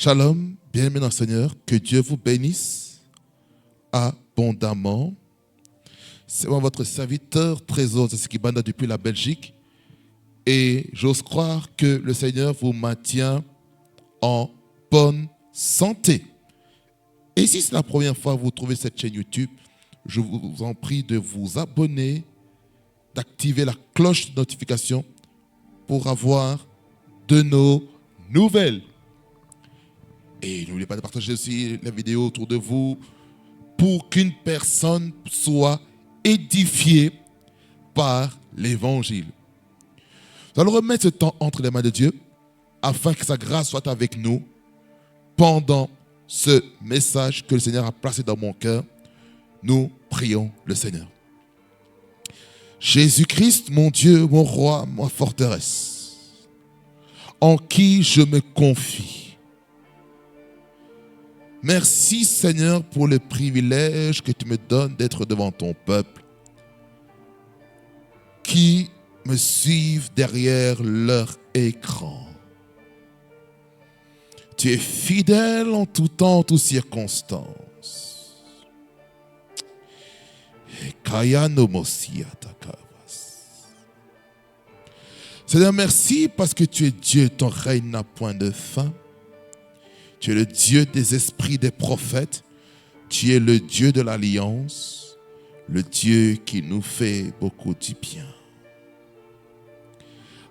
Shalom, bien-aimés dans le Seigneur, que Dieu vous bénisse abondamment. C'est moi votre serviteur Trésor, c'est ce qui banda depuis la Belgique. Et j'ose croire que le Seigneur vous maintient en bonne santé. Et si c'est la première fois que vous trouvez cette chaîne YouTube, je vous en prie de vous abonner, d'activer la cloche de notification pour avoir de nos nouvelles. Et n'oubliez pas de partager aussi la vidéo autour de vous pour qu'une personne soit édifiée par l'évangile. Nous allons remettre ce temps entre les mains de Dieu afin que sa grâce soit avec nous pendant ce message que le Seigneur a placé dans mon cœur. Nous prions le Seigneur. Jésus-Christ, mon Dieu, mon roi, ma forteresse, en qui je me confie. Merci Seigneur pour le privilège que tu me donnes d'être devant ton peuple qui me suivent derrière leur écran. Tu es fidèle en tout temps, en toutes circonstances. Seigneur, merci parce que tu es Dieu, ton règne n'a point de fin. Tu es le Dieu des esprits des prophètes. Tu es le Dieu de l'alliance, le Dieu qui nous fait beaucoup du bien.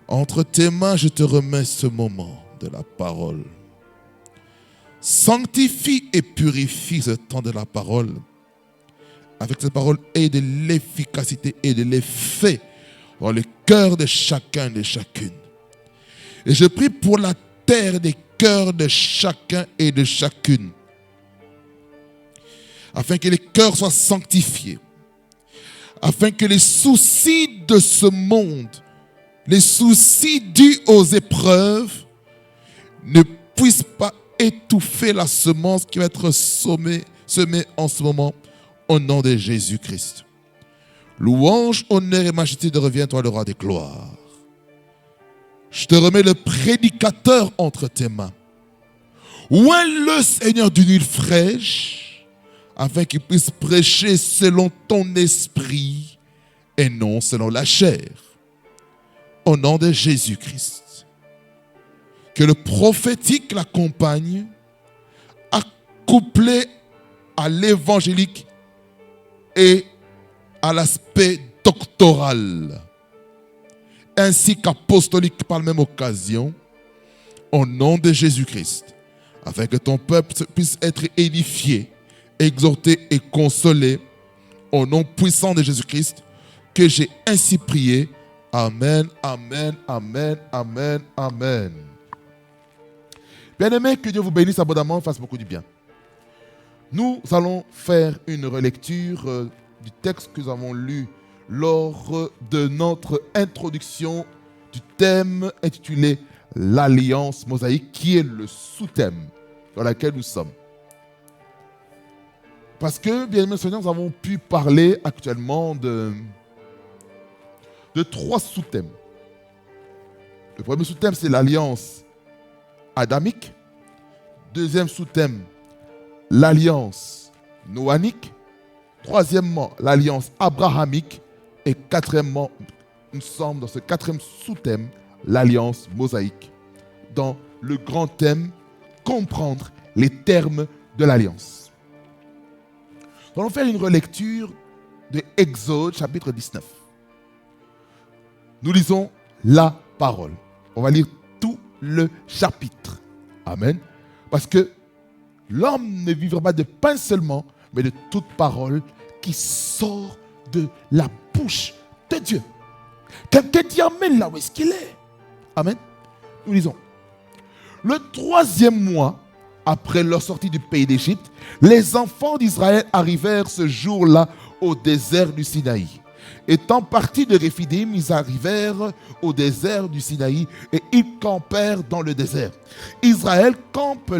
Entre tes mains, je te remets ce moment de la parole. Sanctifie et purifie ce temps de la parole. Avec cette parole, aie de l'efficacité et de l'effet dans le cœur de chacun et de chacune. Et je prie pour la terre des cœurs de chacun et de chacune, afin que les cœurs soient sanctifiés, afin que les soucis de ce monde, les soucis dus aux épreuves, ne puissent pas étouffer la semence qui va être semée en ce moment, au nom de Jésus-Christ. Louange, honneur et majesté te revient, toi le roi des gloires. Je te remets le prédicateur entre tes mains. Oins-le, Seigneur, d'une huile fraîche, afin qu'il puisse prêcher selon ton esprit et non selon la chair. Au nom de Jésus-Christ. Que le prophétique l'accompagne, accouplé à l'évangélique et à l'aspect doctoral, ainsi qu'apostolique par la même occasion, au nom de Jésus-Christ, afin que ton peuple puisse être édifié, exhorté et consolé, au nom puissant de Jésus-Christ, que j'ai ainsi prié. Amen, amen, amen, amen, amen. Bien-aimés, que Dieu vous bénisse abondamment, fasse beaucoup du bien. Nous allons faire une relecture du texte que nous avons lu lors de notre introduction du thème intitulé « L'Alliance mosaïque » qui est le sous-thème dans lequel nous sommes. Parce que, bien aimés Seigneur, nous avons pu parler actuellement de trois sous-thèmes. Le premier sous-thème, c'est l'Alliance adamique. Deuxième sous-thème, l'Alliance noanique. Troisièmement, l'Alliance abrahamique. Et quatrièmement, nous sommes dans ce quatrième sous-thème, l'Alliance mosaïque. Dans le grand thème, comprendre les termes de l'Alliance. Nous allons faire une relecture de Exode chapitre 19. Nous lisons la parole. On va lire tout le chapitre. Amen. Parce que l'homme ne vivra pas de pain seulement, mais de toute parole qui sort de la bouche de Dieu. Quelqu'un dit amen là où est-ce qu'il est. Amen. Nous lisons. Le 3e mois, après leur sortie du pays d'Égypte, les enfants d'Israël arrivèrent ce jour-là au désert du Sinaï. Étant partis de Réphidim, ils arrivèrent au désert du Sinaï et ils campèrent dans le désert. Israël campa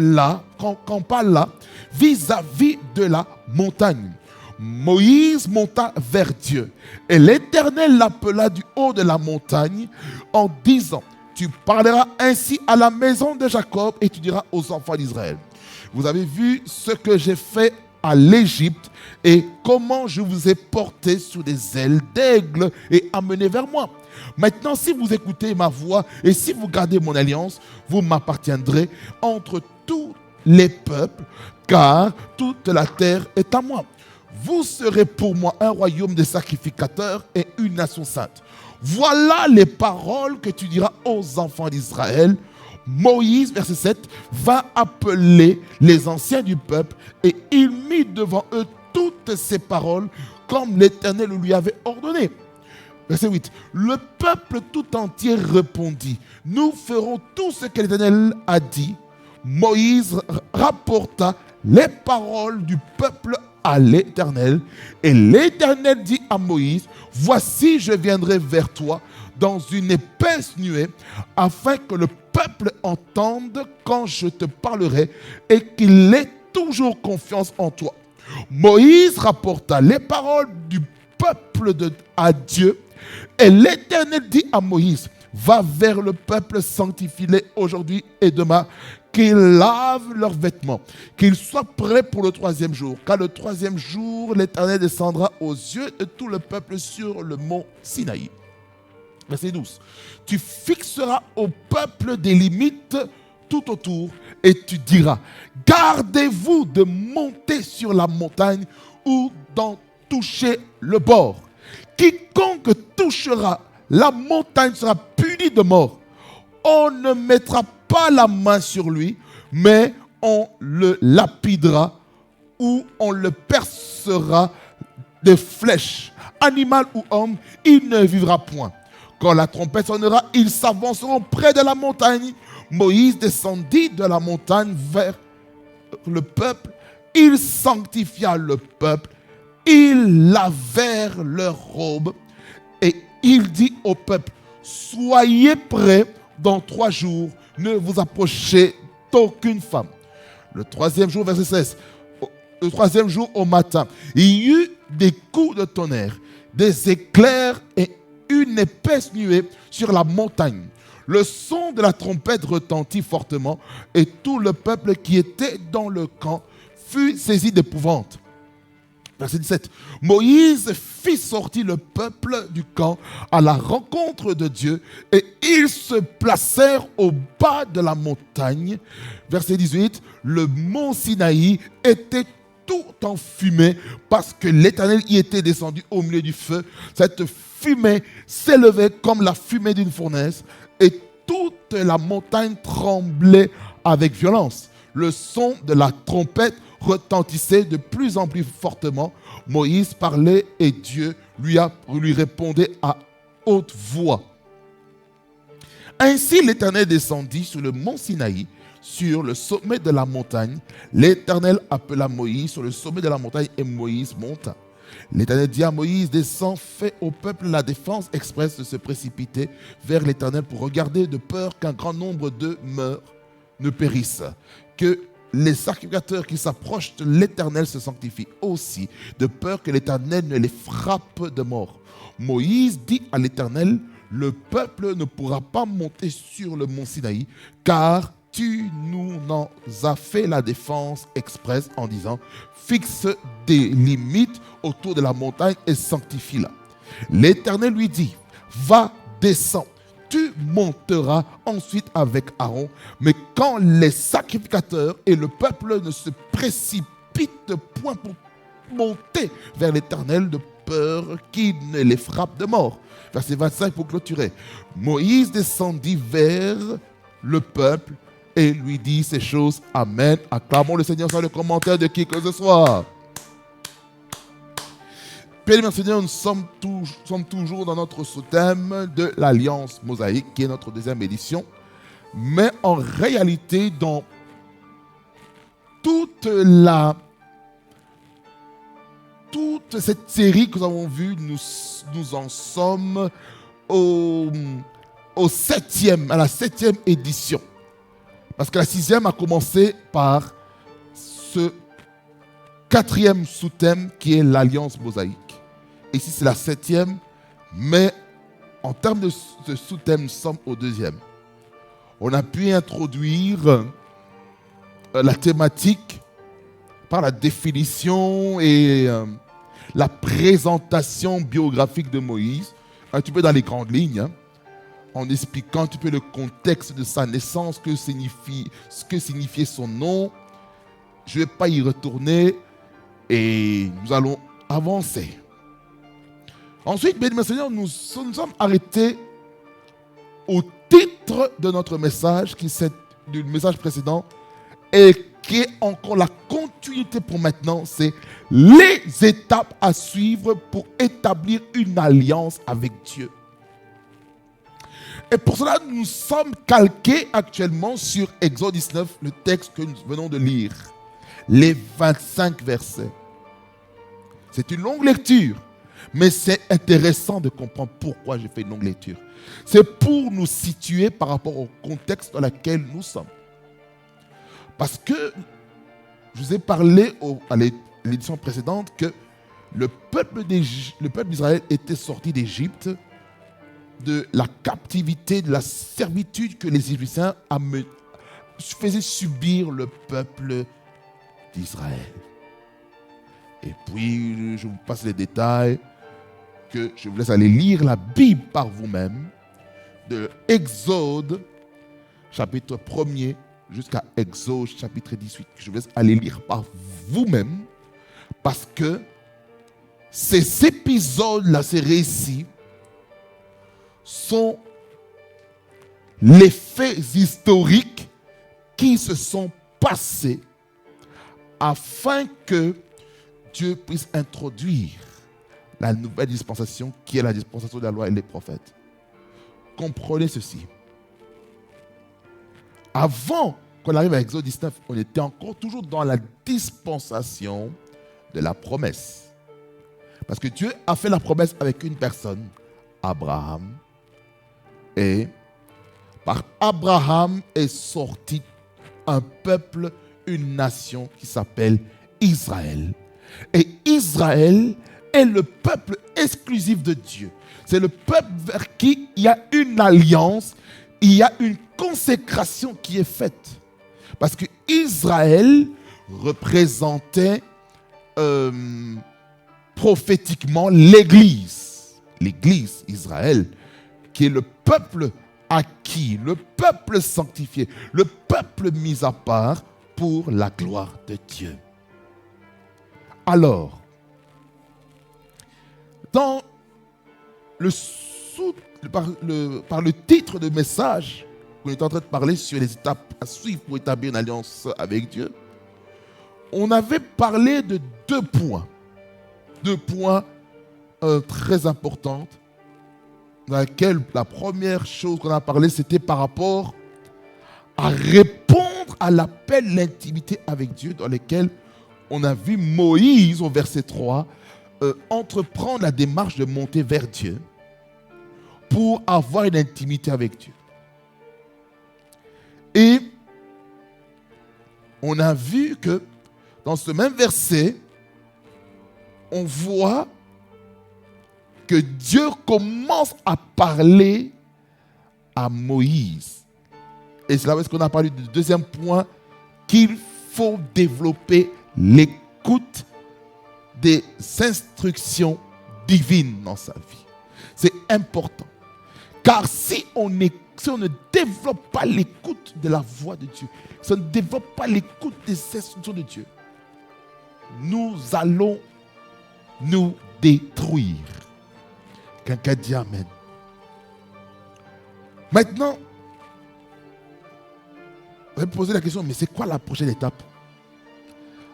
là, vis-à-vis de la montagne. Moïse monta vers Dieu et l'Éternel l'appela du haut de la montagne en disant : Tu parleras ainsi à la maison de Jacob et tu diras aux enfants d'Israël. Vous avez vu ce que j'ai fait à l'Égypte et comment je vous ai porté sur des ailes d'aigle et amené vers moi. Maintenant, si vous écoutez ma voix et si vous gardez mon alliance, vous m'appartiendrez entre tous les peuples, car toute la terre est à moi. Vous serez pour moi un royaume de sacrificateurs et une nation sainte. Voilà les paroles que tu diras aux enfants d'Israël. Moïse, verset 7, va appeler les anciens du peuple et il mit devant eux toutes ces paroles comme l'Éternel lui avait ordonné. Verset 8, le peuple tout entier répondit, nous ferons tout ce que l'Éternel a dit. Moïse rapporta les paroles du peuple à l'Éternel et l'Éternel dit à Moïse, voici je viendrai vers toi dans une épaisse nuée afin que le peuple entende quand je te parlerai et qu'il ait toujours confiance en toi. Moïse rapporta les paroles du peuple à Dieu et l'Éternel dit à Moïse, va vers le peuple, sanctifie-les aujourd'hui et demain, qu'ils lavent leurs vêtements, qu'ils soient prêts pour le 3e jour. Car le 3e jour, l'Éternel descendra aux yeux de tout le peuple sur le mont Sinaï. Verset 12. Tu fixeras au peuple des limites tout autour et tu diras, gardez-vous de monter sur la montagne ou d'en toucher le bord. Quiconque touchera la montagne sera puni de mort. On ne mettra pas la main sur lui, mais on le lapidera ou on le percera de flèches. Animal ou homme, il ne vivra point. Quand la trompette sonnera, ils s'avanceront près de la montagne. Moïse descendit de la montagne vers le peuple. Il sanctifia le peuple. Ils lavèrent leurs robes. Et il dit au peuple, soyez prêts dans 3 jours, ne vous approchez d'aucune femme. Le 3e jour, verset 16, le 3e jour au matin, il y eut des coups de tonnerre, des éclairs et une épaisse nuée sur la montagne. Le son de la trompette retentit fortement et tout le peuple qui était dans le camp fut saisi d'épouvante. Verset 17. Moïse fit sortir le peuple du camp à la rencontre de Dieu et ils se placèrent au bas de la montagne. Verset 18. Le mont Sinaï était tout en fumée parce que l'Éternel y était descendu au milieu du feu. Cette fumée s'élevait comme la fumée d'une fournaise et toute la montagne tremblait avec violence. Le son de la trompette retentissait de plus en plus fortement. Moïse parlait et Dieu lui répondait à haute voix. Ainsi l'Éternel descendit sur le mont Sinaï, sur le sommet de la montagne. L'Éternel appela Moïse sur le sommet de la montagne et Moïse monta. L'Éternel dit à Moïse, descends, fais au peuple la défense expresse de se précipiter vers l'Éternel pour regarder de peur qu'un grand nombre d'eux meurent, ne périssent, que les sacrificateurs qui s'approchent de l'Éternel se sanctifient aussi, de peur que l'Éternel ne les frappe de mort. Moïse dit à l'Éternel, le peuple ne pourra pas monter sur le mont Sinaï, car tu nous en as fait la défense expresse en disant, fixe des limites autour de la montagne et sanctifie-la. L'Éternel lui dit, va, descends. Tu monteras ensuite avec Aaron, mais quand les sacrificateurs et le peuple ne se précipitent point pour monter vers l'Éternel de peur qu'il ne les frappe de mort. Verset 25 pour clôturer. Moïse descendit vers le peuple et lui dit ces choses. Amen. Acclamons le Seigneur sans le commentaire de qui que ce soit. Bien, Seigneur, nous sommes toujours dans notre sous-thème de l'Alliance mosaïque, qui est notre 2e édition. Mais en réalité, dans toute cette série que nous avons vue, nous en sommes à la 7e édition. Parce que la 6e a commencé par ce 4e sous-thème qui est l'Alliance mosaïque. Ici, c'est la 7e, mais en termes de sous-thème, nous sommes au 2e. on a pu introduire la thématique par la définition et la présentation biographique de Moïse, un petit peu dans les grandes lignes, hein, en expliquant un petit peu le contexte de sa naissance, ce que signifiait son nom. Je ne vais pas y retourner et nous allons avancer. Ensuite, bien Seigneur, nous sommes arrêtés au titre de notre message, du message précédent, et qui est encore la continuité pour maintenant, c'est les étapes à suivre pour établir une alliance avec Dieu. Et pour cela, nous sommes calqués actuellement sur Exode 19, le texte que nous venons de lire, les 25 versets. C'est une longue lecture, mais c'est intéressant de comprendre pourquoi j'ai fait une longue lecture. C'est pour nous situer par rapport au contexte dans lequel nous sommes. Parce que je vous ai parlé à l'édition précédente que le peuple d'Israël était sorti d'Égypte, de la captivité, de la servitude que les Égyptiens faisaient subir le peuple d'Israël. Et puis, je vous passe les détails, que je vous laisse aller lire la Bible par vous-même, de Exode, chapitre 1er, jusqu'à Exode, chapitre 18. Je vous laisse aller lire par vous-même, parce que ces épisodes-là, ces récits, sont les faits historiques qui se sont passés afin que Dieu puisse introduire la nouvelle dispensation qui est la dispensation de la loi et des prophètes. Comprenez ceci. Avant qu'on arrive à Exode 19, on était encore toujours dans la dispensation de la promesse. Parce que Dieu a fait la promesse avec une personne, Abraham. Et par Abraham est sorti un peuple, une nation qui s'appelle Israël. Et Israël est le peuple exclusif de Dieu. C'est le peuple vers qui il y a une alliance, il y a une consécration qui est faite. Parce que Israël représentait prophétiquement l'Église. L'Église, Israël, qui est le peuple acquis, le peuple sanctifié, le peuple mis à part pour la gloire de Dieu. Alors, dans par le titre de message, on est en train de parler sur les étapes à suivre pour établir une alliance avec Dieu, on avait parlé de deux points très importants, dans laquelle la première chose qu'on a parlé, c'était par rapport à répondre à l'appel de l'intimité avec Dieu, dans lequel on a vu Moïse, au verset 3, entreprendre la démarche de monter vers Dieu pour avoir une intimité avec Dieu. Et on a vu que dans ce même verset, on voit que Dieu commence à parler à Moïse. Et c'est là où on a parlé du deuxième point, qu'il faut développer l'écoute des instructions divines dans sa vie. C'est important. Car si on ne développe pas l'écoute de la voix de Dieu, si on ne développe pas l'écoute des instructions de Dieu, nous allons nous détruire. Quelqu'un dit Amen. Maintenant, vous allez me poser la question, mais c'est quoi la prochaine étape?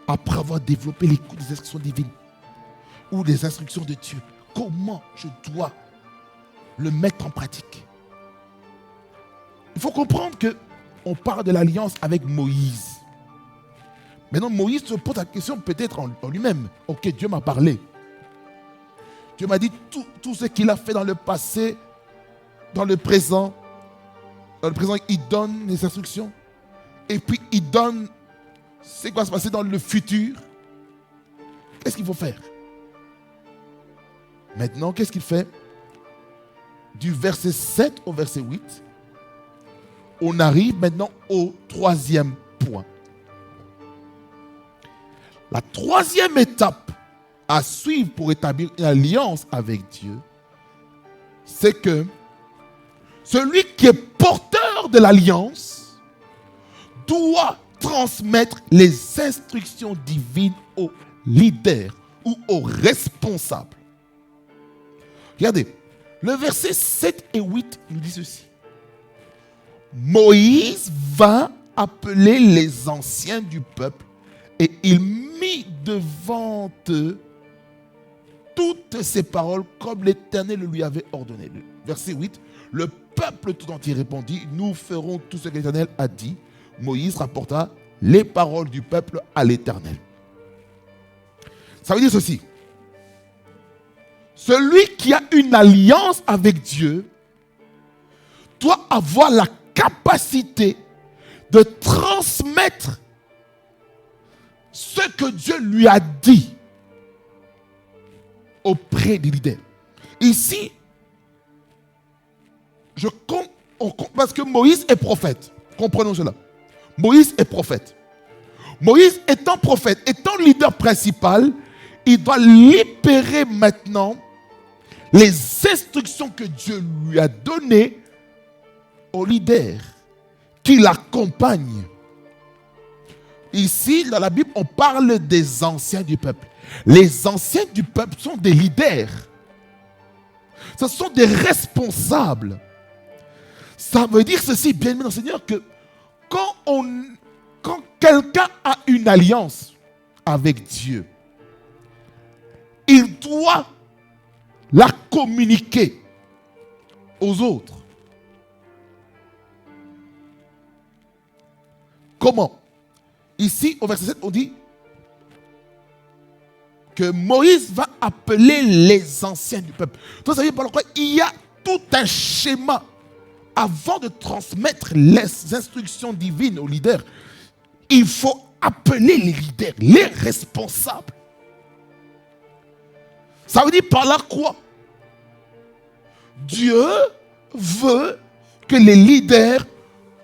Après avoir développé l'écoute des instructions divines ou des instructions de Dieu, comment je dois le mettre en pratique? Il faut comprendre qu'on parle de l'alliance avec Moïse. Maintenant, Moïse se pose la question peut-être en lui-même. Ok, Dieu m'a parlé. Dieu m'a dit tout ce qu'il a fait dans le passé, dans le présent. Dans le présent, il donne les instructions. Et puis, il donne ce qui va se passer dans le futur. Qu'est-ce qu'il faut faire? Maintenant, qu'est-ce qu'il fait? Du verset 7 au verset 8, on arrive maintenant au troisième point. La troisième étape à suivre pour établir une alliance avec Dieu, c'est que celui qui est porteur de l'alliance doit transmettre les instructions divines aux leaders ou aux responsables. Regardez, le verset 7 et 8 nous dit ceci. Moïse vint appeler les anciens du peuple et il mit devant eux toutes ces paroles comme l'Éternel lui avait ordonné. Verset 8, le peuple tout entier répondit, nous ferons tout ce que l'Éternel a dit. Moïse rapporta les paroles du peuple à l'Éternel. Ça veut dire ceci. Celui qui a une alliance avec Dieu doit avoir la capacité de transmettre ce que Dieu lui a dit auprès des leaders. Ici, parce que Moïse est prophète. Comprenons cela. Moïse est prophète. Moïse étant prophète, étant leader principal, il doit libérer maintenant les instructions que Dieu lui a données aux leaders qui l'accompagnent. Ici, dans la Bible, on parle des anciens du peuple. Les anciens du peuple sont des leaders. Ce sont des responsables. Ça veut dire ceci, bien aimé Seigneur, que quand quelqu'un a une alliance avec Dieu, il doit la communiquer aux autres. Comment? Ici, au verset 7, on dit que Moïse va appeler les anciens du peuple. Donc, ça veut dire par quoi il y a tout un schéma avant de transmettre les instructions divines aux leaders. Il faut appeler les leaders, les responsables. Ça veut dire par là quoi? Dieu veut que les leaders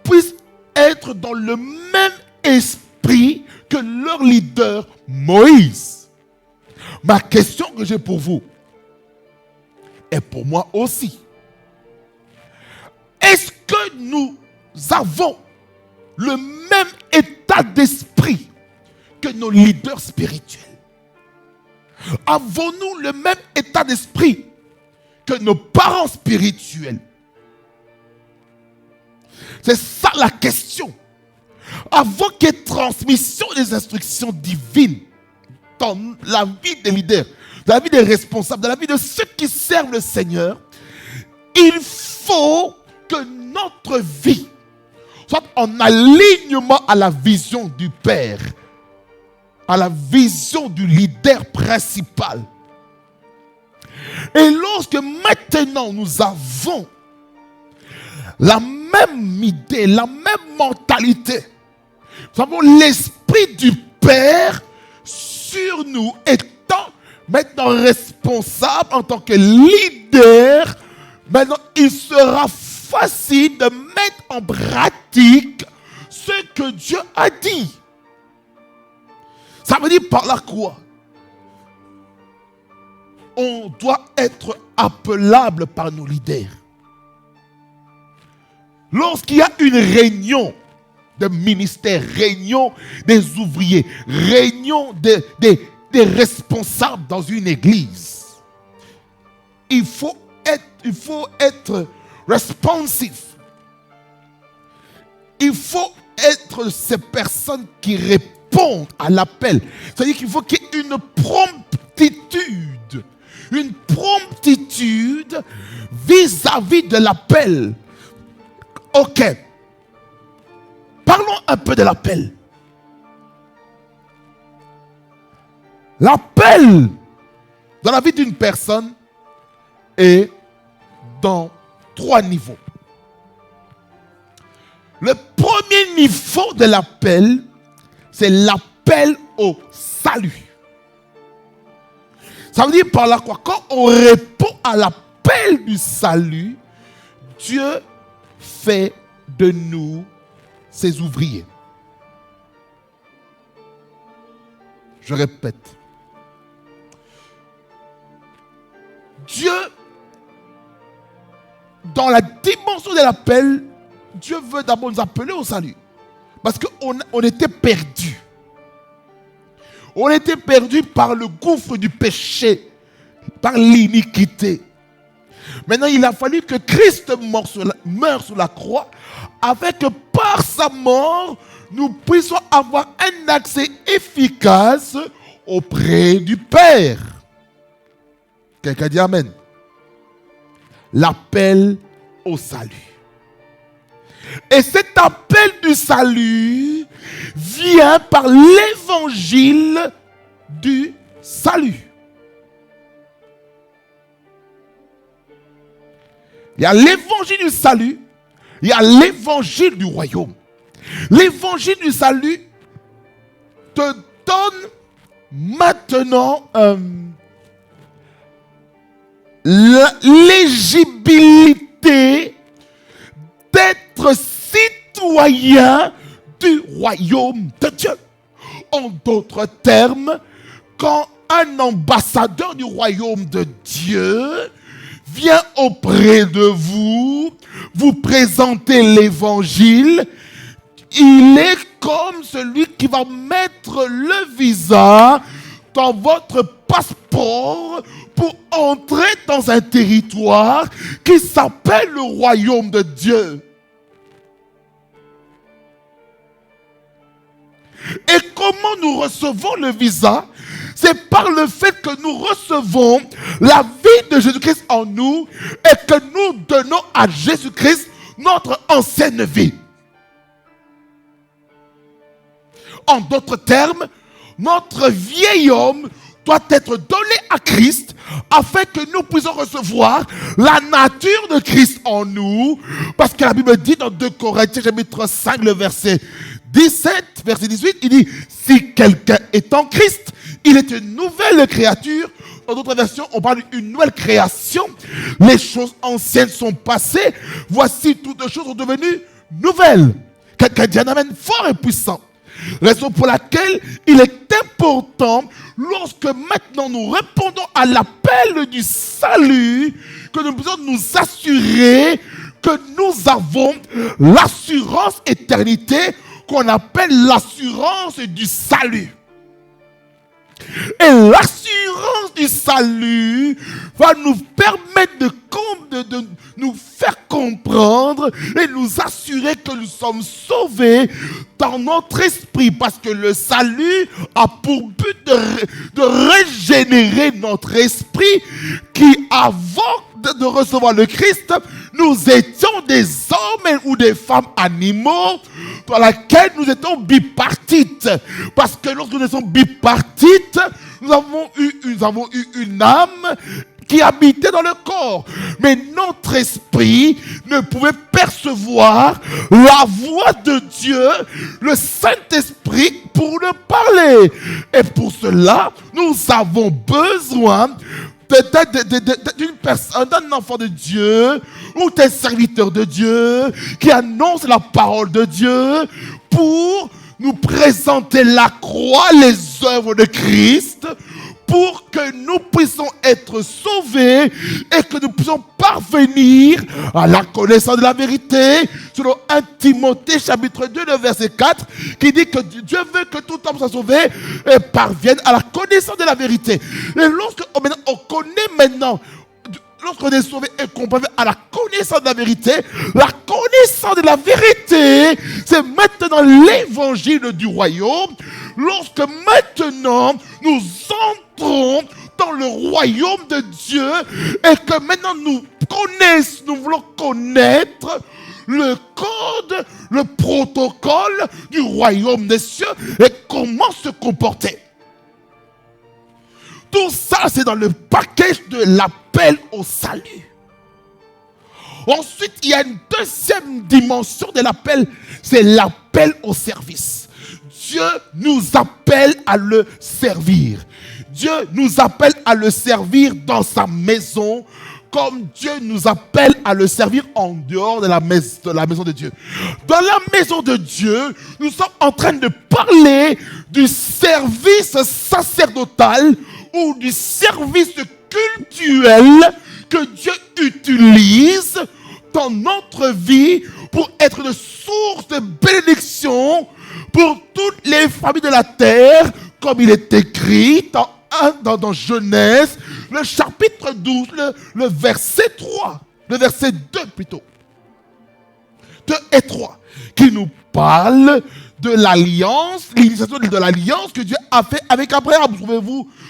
puissent être dans le même esprit que leur leader Moïse. Ma question que j'ai pour vous est pour moi aussi. Est-ce que nous avons le même état d'esprit que nos leaders spirituels? Avons-nous le même état d'esprit que nos parents spirituels? C'est ça la question. Avant qu'il y ait transmission des instructions divines dans la vie des leaders, dans la vie des responsables, dans la vie de ceux qui servent le Seigneur, il faut que notre vie soit en alignement à la vision du Père, à la vision du leader principal. Et lorsque maintenant nous avons la même idée, la même mentalité, nous avons l'esprit du Père sur nous, étant maintenant responsable en tant que leader, maintenant il sera facile de mettre en pratique ce que Dieu a dit. Ça veut dire par là quoi? On doit être appelable par nos leaders. Lorsqu'il y a une réunion de ministère, réunion des ouvriers, réunion des responsables dans une église, il faut être responsive. Il faut être ces personnes qui répondent à l'appel. C'est-à-dire qu'il faut qu'il y ait une promptitude vis-à-vis de l'appel. Ok. Parlons un peu de l'appel. L'appel dans la vie d'une personne est dans 3 niveaux. Le premier niveau de l'appel, c'est l'appel au salut. Ça veut dire par là quoi? Quand on répond à l'appel du salut, Dieu fait de nous, ses ouvriers. Je répète. Dieu, dans la dimension de l'appel, Dieu veut d'abord nous appeler au salut. Parce qu'on était perdus. On était perdus par le gouffre du péché, par l'iniquité. Maintenant, il a fallu que Christ meure sur la croix, afin que par sa mort, nous puissions avoir un accès efficace auprès du Père. Quelqu'un dit Amen. L'appel au salut. Et cet appel du salut vient par l'évangile du salut. Il y a l'évangile du salut, il y a l'évangile du royaume. L'évangile du salut te donne maintenant l'éligibilité d'être citoyen du royaume de Dieu. En d'autres termes, quand un ambassadeur du royaume de Dieu vient auprès de vous, vous présenter l'évangile, il est comme celui qui va mettre le visa dans votre passeport pour entrer dans un territoire qui s'appelle le royaume de Dieu. Et comment nous recevons le visa? C'est par le fait que nous recevons la vie de Jésus-Christ en nous et que nous donnons à Jésus-Christ notre ancienne vie. En d'autres termes, notre vieil homme doit être donné à Christ afin que nous puissions recevoir la nature de Christ en nous. Parce que la Bible dit dans 2 Corinthiens chapitre 5, le verset 17, verset 18, il dit « Si quelqu'un est en Christ, il est une nouvelle créature. » Dans d'autres versions, on parle d'une nouvelle création. Les choses anciennes sont passées. Voici, toutes choses sont devenues nouvelles. Quelqu'un dit un amen fort et puissant. Raison pour laquelle il est important, lorsque maintenant nous répondons à l'appel du salut, que nous puissions nous assurer que nous avons l'assurance éternité qu'on appelle l'assurance du salut. Et l'assurance du salut va nous permettre de nous faire comprendre et nous assurer que nous sommes sauvés dans notre esprit. Parce que le salut a pour but de régénérer notre esprit qui, avant de recevoir le Christ, nous étions des hommes ou des femmes animaux dans laquelle nous étions bipartites. Parce que lorsque nous étions bipartites, nous avons eu une âme qui habitait dans le corps. Mais notre esprit ne pouvait percevoir la voix de Dieu, le Saint-Esprit, pour nous parler. Et pour cela, nous avons besoin d'une personne, d'un enfant de Dieu, ou d'un serviteur de Dieu, qui annonce la parole de Dieu, pour nous présenter la croix, les œuvres de Christ, pour que nous puissions être sauvés et que nous puissions parvenir à la connaissance de la vérité, selon 1 Timothée chapitre 2, le verset 4, qui dit que Dieu veut que tout homme soit sauvé et parvienne à la connaissance de la vérité. Et lorsque on connaît maintenant, lorsqu'on est sauvé et qu'on parvient à la connaissance de la vérité, c'est maintenant l'évangile du royaume. Lorsque maintenant nous entrons dans le royaume de Dieu et que maintenant nous voulons connaître le code, le protocole du royaume des cieux et comment se comporter. Tout ça, c'est dans le package de l'appel au salut. Ensuite, il y a une deuxième dimension de l'appel, c'est l'appel au service. Dieu nous appelle à le servir. Dieu nous appelle à le servir dans sa maison, comme Dieu nous appelle à le servir en dehors de la maison de Dieu. Dans la maison de Dieu, nous sommes en train de parler du service sacerdotal ou du service cultuel que Dieu utilise dans notre vie pour être une source de bénédiction pour toutes les familles de la terre, comme il est écrit dans Genèse, le chapitre 12, le verset 3, le verset 2 plutôt, 2 et 3, qui nous parle de l'alliance, l'initiation de l'alliance que Dieu a fait avec Abraham.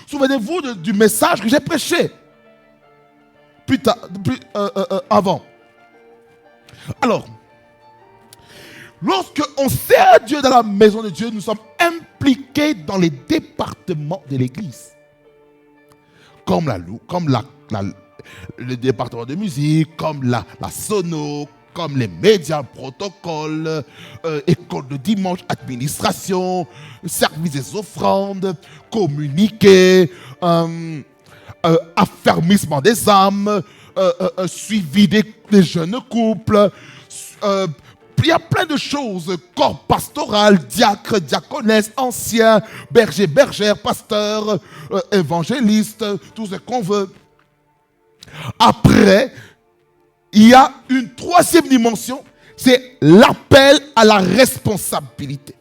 Souvenez-vous du message que j'ai prêché avant. Alors, lorsque on sert Dieu dans la maison de Dieu, nous sommes impliqués dans les départements de l'Église. Comme le département de musique, comme la sono, comme les médias, protocoles, école de dimanche, administration, service des offrandes, communiqué, affermissement des âmes, suivi des jeunes couples. Il y a plein de choses, corps pastoral, diacre, diaconesse, ancien, berger, bergère, pasteur, évangéliste, tout ce qu'on veut. Après, il y a une troisième dimension, c'est l'appel à la responsabilité.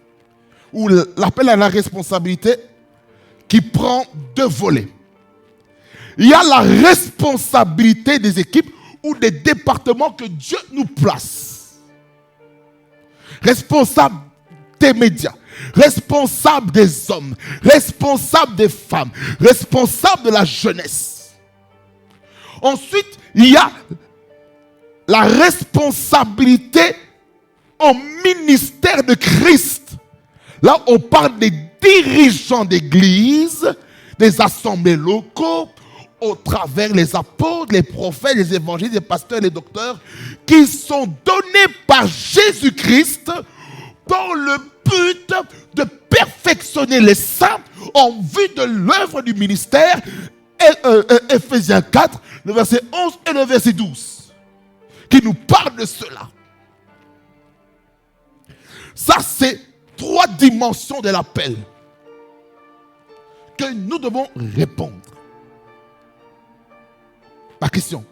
Ou l'appel à la responsabilité qui prend deux volets. Il y a la responsabilité des équipes ou des départements que Dieu nous place. Responsable des médias, responsable des hommes, responsable des femmes, responsable de la jeunesse. Ensuite, il y a la responsabilité au ministère de Christ. Là, on parle des dirigeants d'église, des assemblées locaux, au travers les apôtres, les prophètes, les évangélistes, les pasteurs, les docteurs, qui sont donnés par Jésus-Christ dans le but de perfectionner les saints en vue de l'œuvre du ministère. Éphésiens 4, le verset 11 et le verset 12, qui nous parle de cela. Ça, c'est trois dimensions de l'appel que nous devons répondre. Ma question,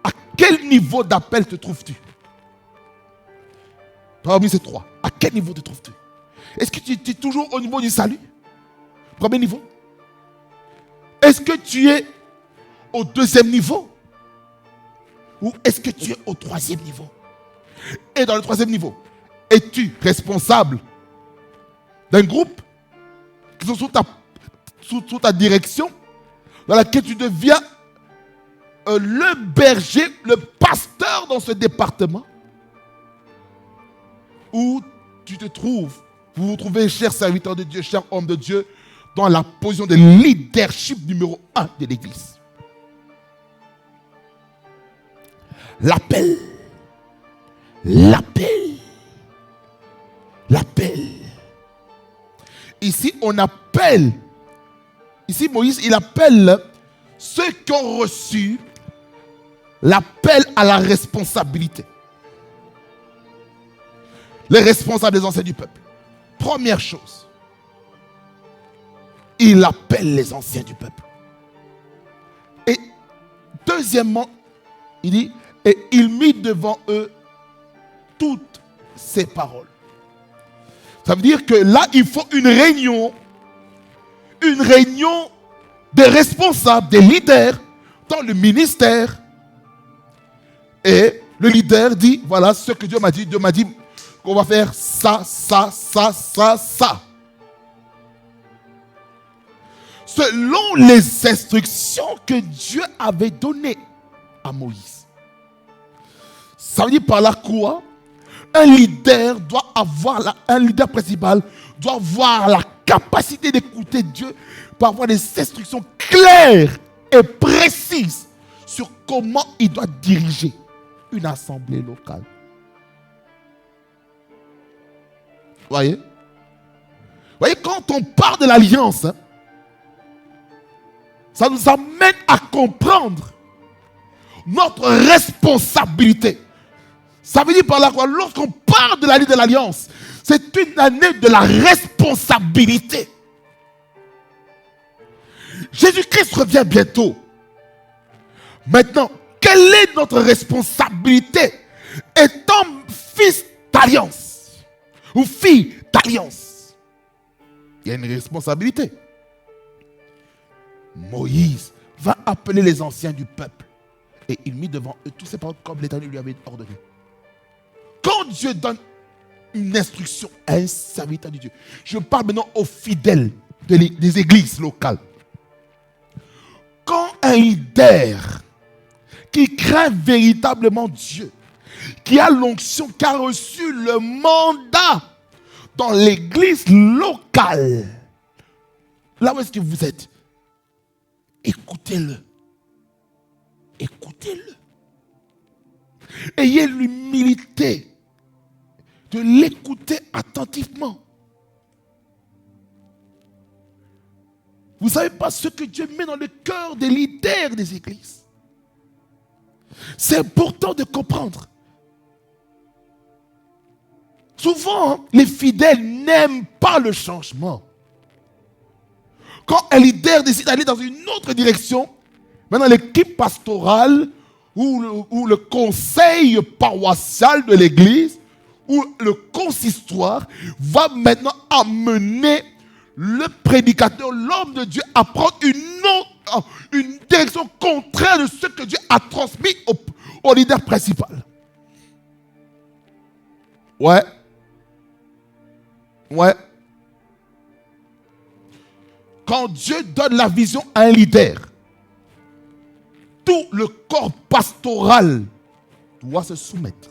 à quel niveau d'appel te trouves-tu? Parmi ces trois, à quel niveau te trouves-tu? Est-ce que tu es toujours au niveau du salut? Premier niveau? Est-ce que tu es au deuxième niveau? Ou est-ce que tu es au troisième niveau? Et dans le troisième niveau, es-tu responsable d'un groupe qui sont sous ta direction, dans laquelle tu deviens le berger, le pasteur dans ce département? Où tu te trouves, vous vous trouvez, cher serviteur de Dieu, cher homme de Dieu, dans la position de leadership numéro 1 de l'Église. L'appel. Ici, on appelle. Ici, Moïse, il appelle ceux qui ont reçu l'appel à la responsabilité. Les responsables des anciens du peuple. Première chose, il appelle les anciens du peuple. Et deuxièmement, il dit, et il mit devant eux toutes ses paroles. Ça veut dire que là, il faut une réunion des responsables, des leaders dans le ministère. Et le leader dit, voilà ce que Dieu m'a dit. Dieu m'a dit qu'on va faire ça. Selon les instructions que Dieu avait données à Moïse. Ça veut dire par là quoi? Un leader principal doit avoir la capacité d'écouter Dieu pour avoir des instructions claires et précises sur comment il doit diriger une assemblée locale. Voyez, quand on parle de l'alliance, ça nous amène à comprendre notre responsabilité. Ça veut dire par là quoi? Lorsqu'on parle de l'année de l'Alliance, c'est une année de la responsabilité. Jésus-Christ revient bientôt. Maintenant, quelle est notre responsabilité étant fils d'alliance ou fille d'alliance? Il y a une responsabilité. Moïse va appeler les anciens du peuple et il mit devant eux tous ces paroles comme l'Éternel lui avait ordonné. Quand Dieu donne une instruction à un serviteur de Dieu, je parle maintenant aux fidèles des églises locales. Quand un leader qui craint véritablement Dieu, qui a l'onction, qui a reçu le mandat dans l'église locale, là où est-ce que vous êtes, écoutez-le. Écoutez-le. Ayez l'humilité de l'écouter attentivement. Vous ne savez pas ce que Dieu met dans le cœur des leaders des églises. C'est important de comprendre. Souvent, les fidèles n'aiment pas le changement. Quand un leader décide d'aller dans une autre direction, maintenant l'équipe pastorale ou le conseil paroissial de l'église ou le consistoire va maintenant amener le prédicateur, l'homme de Dieu, à prendre une direction contraire de ce que Dieu a transmis au leader principal. Ouais. Quand Dieu donne la vision à un leader, tout le corps pastoral doit se soumettre.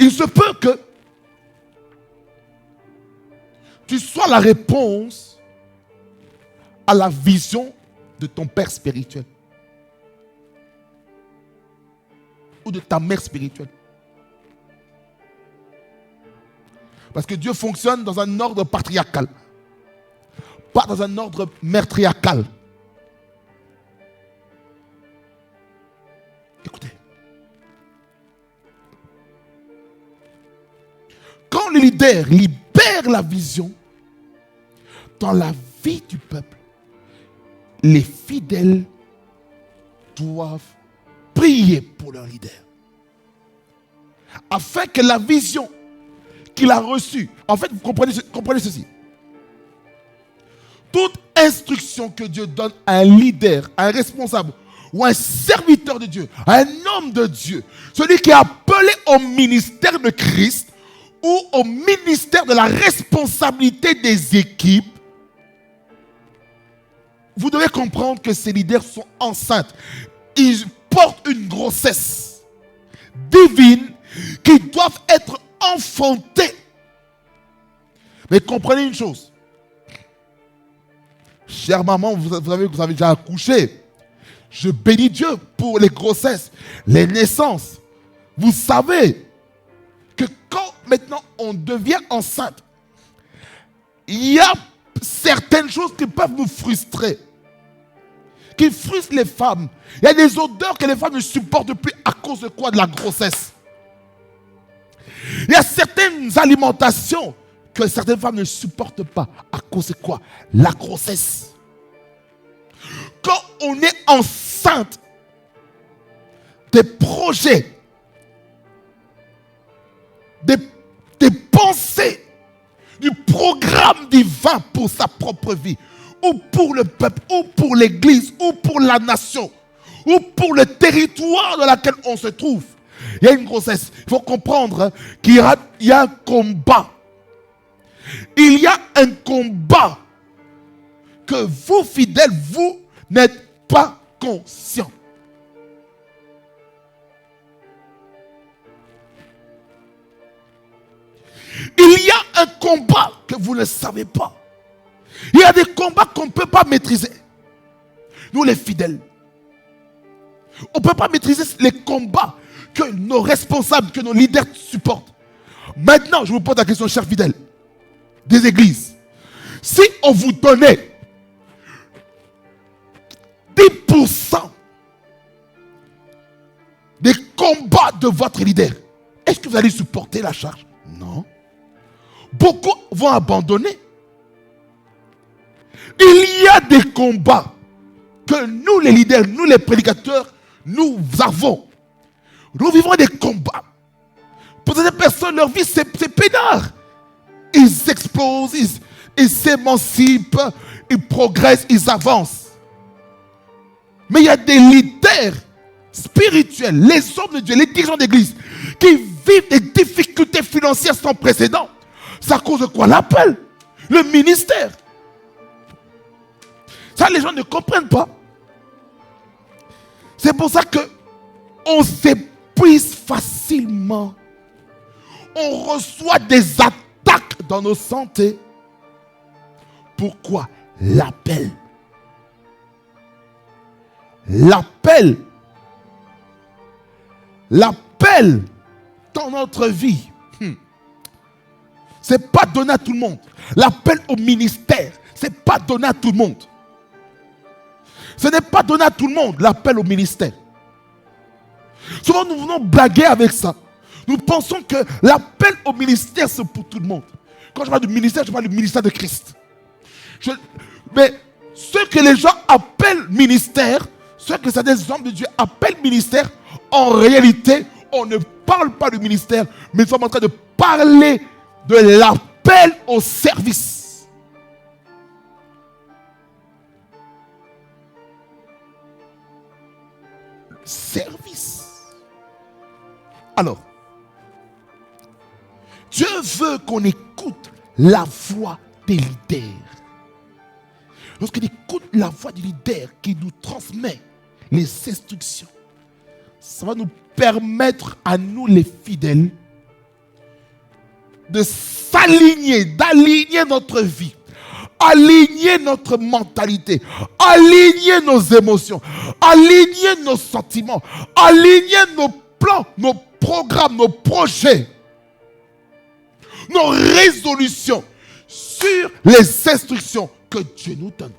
Il se peut que tu sois la réponse à la vision de ton père spirituel ou de ta mère spirituelle. Parce que Dieu fonctionne dans un ordre patriarcal, pas dans un ordre matriarcal. Écoutez. Quand le leader libère la vision dans la vie du peuple, les fidèles doivent prier pour leur leader. Afin que la vision qu'il a reçue, en fait, vous comprenez ceci. Toute instruction que Dieu donne à un leader, à un responsable ou à un serviteur de Dieu, à un homme de Dieu, celui qui est appelé au ministère de Christ ou au ministère de la responsabilité des équipes, vous devez comprendre que ces leaders sont enceintes. Ils portent une grossesse divine qui doivent être enfantés. Mais comprenez une chose. Chère maman, vous savez que vous avez déjà accouché. Je bénis Dieu pour les grossesses, les naissances. Vous savez que quand maintenant on devient enceinte, il y a certaines choses qui peuvent nous frustrer, qui frustrent les femmes. Il y a des odeurs que les femmes ne supportent plus à cause de quoi? De la grossesse. Il y a certaines alimentations que certaines femmes ne supportent pas à cause de quoi? La grossesse. Quand on est enceinte, des projets, des pensées, du programme divin pour sa propre vie, ou pour le peuple, ou pour l'église, ou pour la nation, ou pour le territoire dans lequel on se trouve. Il y a une grossesse. Il faut comprendre qu'il y a un combat. Il y a un combat que vous, fidèles, vous n'êtes pas conscients. Il y a un combat que vous ne savez pas. Il y a des combats qu'on ne peut pas maîtriser. Nous les fidèles. On ne peut pas maîtriser les combats que nos responsables, que nos leaders supportent. Maintenant, je vous pose la question, chers fidèles des églises. Si on vous donnait 90% des combats de votre leader, est-ce que vous allez supporter la charge? Non. Beaucoup vont abandonner. Il y a des combats que nous, les leaders, nous, les prédicateurs, nous avons. Nous vivons des combats. Pour ces personnes, leur vie, c'est peinard. Ils explosent, ils s'émancipent, ils progressent, ils avancent. Mais il y a des leaders spirituels, les hommes de Dieu, les dirigeants d'église, qui vivent des difficultés financières sans précédent. C'est à cause de quoi? L'appel, le ministère. Ça, les gens ne comprennent pas. C'est pour ça qu'on s'épuise facilement. On reçoit des attaques dans nos santé. Pourquoi? L'appel. L'appel. L'appel dans notre vie. Ce n'est pas donné à tout le monde. L'appel au ministère, ce n'est pas donné à tout le monde. Ce n'est pas donné à tout le monde, l'appel au ministère. Souvent, nous venons blaguer avec ça. Nous pensons que l'appel au ministère, c'est pour tout le monde. Quand je parle du ministère, je parle du ministère de Christ. Mais ce que les gens appellent ministère, ce que certains hommes de Dieu appellent ministère, en réalité, on ne parle pas du ministère, mais nous sommes en train de parler de l'appel au service. Service. Alors, Dieu veut qu'on écoute la voix des leaders. Lorsqu'on écoute la voix du leader qui nous transmet les instructions, ça va nous permettre à nous les fidèles de s'aligner, d'aligner notre vie, aligner notre mentalité, aligner nos émotions, aligner nos sentiments, aligner nos plans, nos programmes, nos projets, nos résolutions sur les instructions que Dieu nous donne.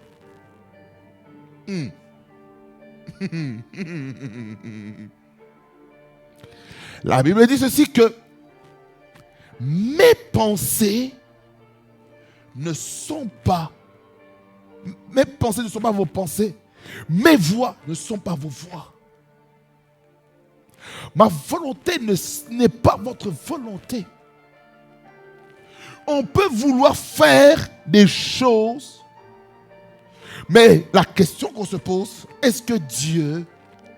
La Bible dit ceci que mes pensées ne sont pas vos pensées. Mes voix ne sont pas vos voix. Ma volonté n'est pas votre volonté. On peut vouloir faire des choses, mais la question qu'on se pose, est-ce que Dieu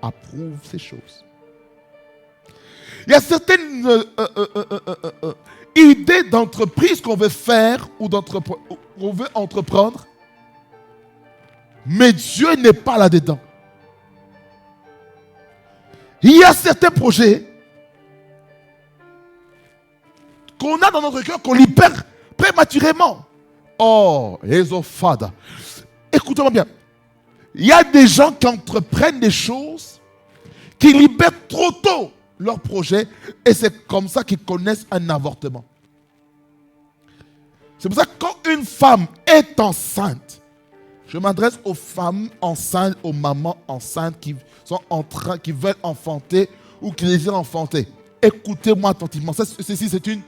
approuve ces choses? Il y a certaines idées d'entreprise qu'on veut faire ou qu'on veut entreprendre, mais Dieu n'est pas là-dedans. Il y a certains projets qu'on a dans notre cœur, qu'on libère prématurément. Oh, Ezophada. Écoutez-moi bien. Il y a des gens qui entreprennent des choses, qui libèrent trop tôt leur projet, et c'est comme ça qu'ils connaissent un avortement. C'est pour ça que quand une femme est enceinte, je m'adresse aux femmes enceintes, aux mamans enceintes qui veulent enfanter ou qui désirent enfanter. Écoutez-moi attentivement. Ceci, c'est une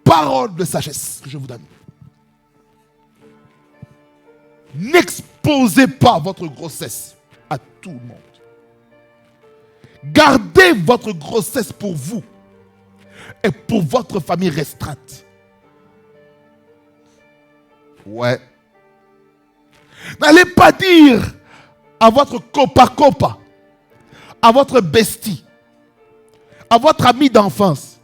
parole de sagesse que je vous donne. N'exposez pas votre grossesse à tout le monde. Gardez votre grossesse pour vous et pour votre famille restreinte. Ouais. N'allez pas dire à votre copa, à votre bestie, à votre ami d'enfance,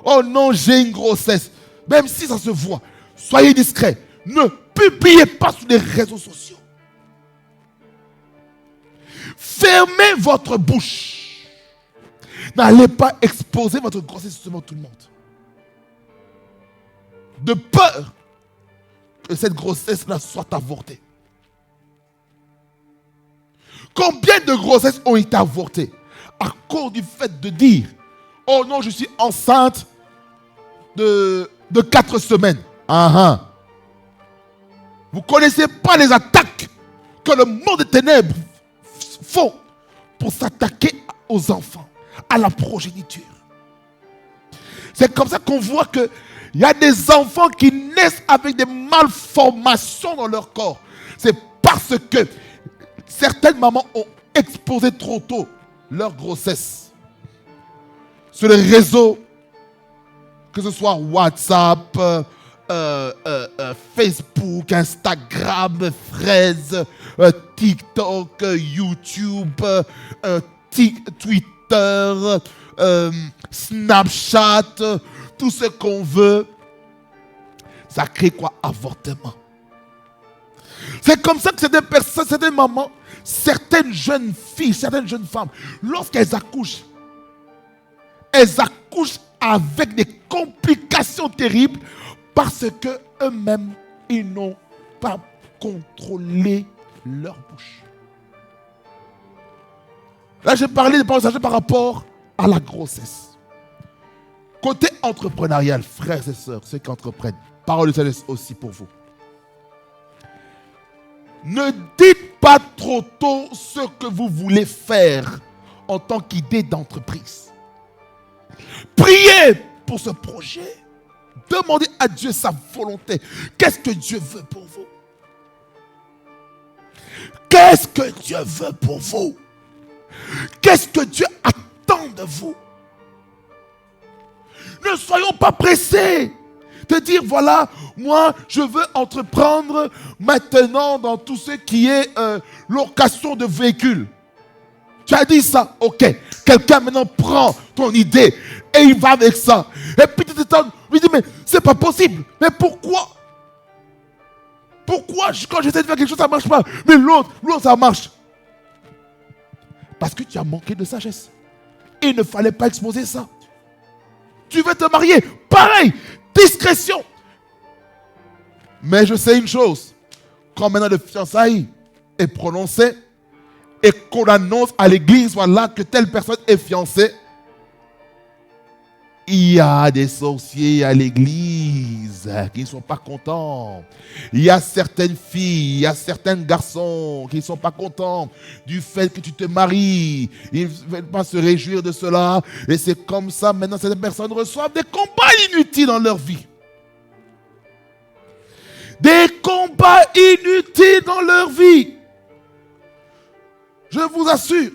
oh non, j'ai une grossesse. Même si ça se voit, soyez discret. Ne publiez pas sur les réseaux sociaux. Fermez votre bouche. N'allez pas exposer votre grossesse devant tout le monde. De peur que cette grossesse-là soit avortée. Combien de grossesses ont été avortées à cause du fait de dire « Oh non, je suis enceinte de 4 semaines. » Vous ne connaissez pas les attaques que le monde des ténèbres faut pour s'attaquer aux enfants, à la progéniture. C'est comme ça qu'on voit qu'il y a des enfants qui naissent avec des malformations dans leur corps. C'est parce que certaines mamans ont exposé trop tôt leur grossesse. Sur les réseaux, que ce soit WhatsApp, Facebook, Instagram, Threads, TikTok, YouTube, Twitter, Snapchat, tout ce qu'on veut, ça crée quoi? Avortement. C'est comme ça que certaines personnes, certaines mamans, certaines jeunes filles, certaines jeunes femmes, lorsqu'elles accouchent avec des complications terribles parce que eux-mêmes, ils n'ont pas contrôlé leur bouche. Là, j'ai parlé de passager par rapport à la grossesse. Côté entrepreneurial, frères et sœurs, ceux qui entreprennent, parole de sagesse aussi pour vous. Ne dites pas trop tôt ce que vous voulez faire en tant qu'idée d'entreprise. Priez pour ce projet. Demandez à Dieu sa volonté. Qu'est-ce que Dieu veut pour vous? Qu'est-ce que Dieu veut pour vous? Qu'est-ce que Dieu attend de vous? Ne soyons pas pressés de dire, voilà, moi, je veux entreprendre maintenant dans tout ce qui est location de véhicules. Tu as dit ça, ok. Quelqu'un maintenant prend ton idée et il va avec ça. Et puis tu t'étonnes, lui dis, mais c'est pas possible. Mais pourquoi? Pourquoi quand j'essaie de faire quelque chose, ça ne marche pas? Mais l'autre, ça marche. Parce que tu as manqué de sagesse. Il ne fallait pas exposer ça. Tu veux te marier, pareil, discrétion. Mais je sais une chose, quand maintenant le fiançailles est prononcé et qu'on annonce à l'église, voilà, que telle personne est fiancée, il y a des sorciers à l'église qui ne sont pas contents. Il y a certaines filles, il y a certains garçons qui ne sont pas contents du fait que tu te maries. Ils ne veulent pas se réjouir de cela. Et c'est comme ça, maintenant, ces personnes reçoivent des combats inutiles dans leur vie. Des combats inutiles dans leur vie. Je vous assure.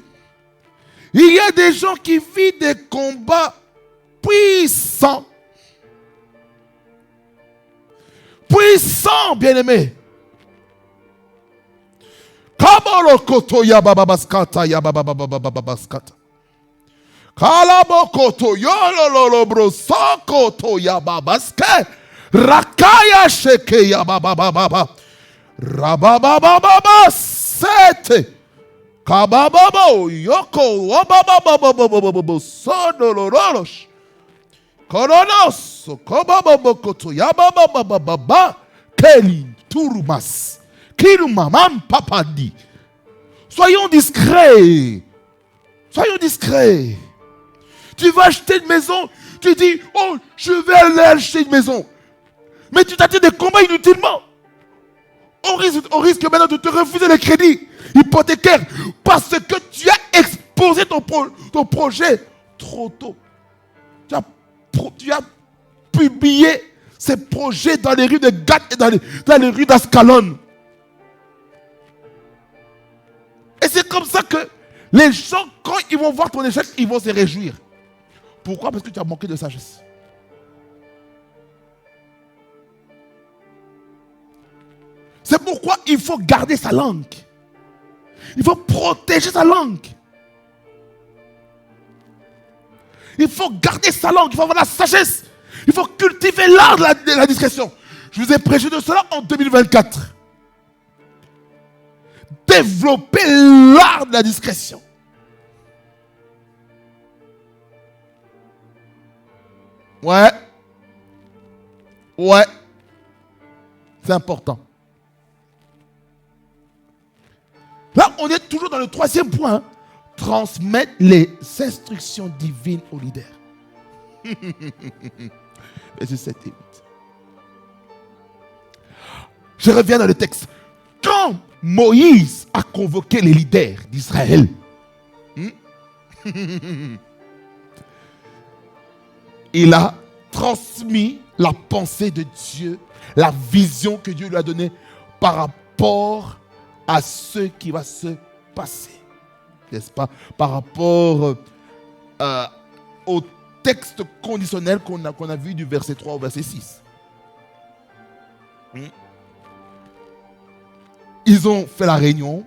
Il y a des gens qui vivent des combats puissant. Puissant, bien-aimé. Kabalokoto yabababaskata yabababababaskata. Kalabokoto yololobro sakoto yababaske. Rakaya sheke yababababa. Rababababa sete. Kabababo yoko wabababababababo sonolorolosh. Koronos, kobabobokoto, yabababababa, kelin, turumas, kirumamam papadi. Soyons discrets. Soyons discrets. Tu vas acheter une maison, tu dis, oh, je vais aller acheter une maison. Mais tu t'attires des combats inutilement. On risque maintenant de te refuser le crédit hypothécaire parce que tu as exposé ton projet trop tôt. Tu as publié ces projets dans les rues de Gath et dans les rues d'Ascalon. Et c'est comme ça que les gens, quand ils vont voir ton échec, ils vont se réjouir. Pourquoi? Parce que tu as manqué de sagesse. C'est pourquoi il faut garder sa langue. Il faut protéger sa langue. Il faut garder sa langue, il faut avoir la sagesse. Il faut cultiver l'art de la discrétion. Je vous ai prêché de cela en 2024. Développer l'art de la discrétion. Ouais. C'est important. Là, on est toujours dans le troisième point. Hein. Transmettre les instructions divines aux leaders. Verset 7 et 8. Je reviens dans le texte. Quand Moïse a convoqué les leaders d'Israël. Il a transmis la pensée de Dieu, la vision que Dieu lui a donnée par rapport à ce qui va se passer. N'est-ce pas? Par rapport au texte conditionnel qu'on a vu du verset 3 au verset 6. Ils ont fait la réunion.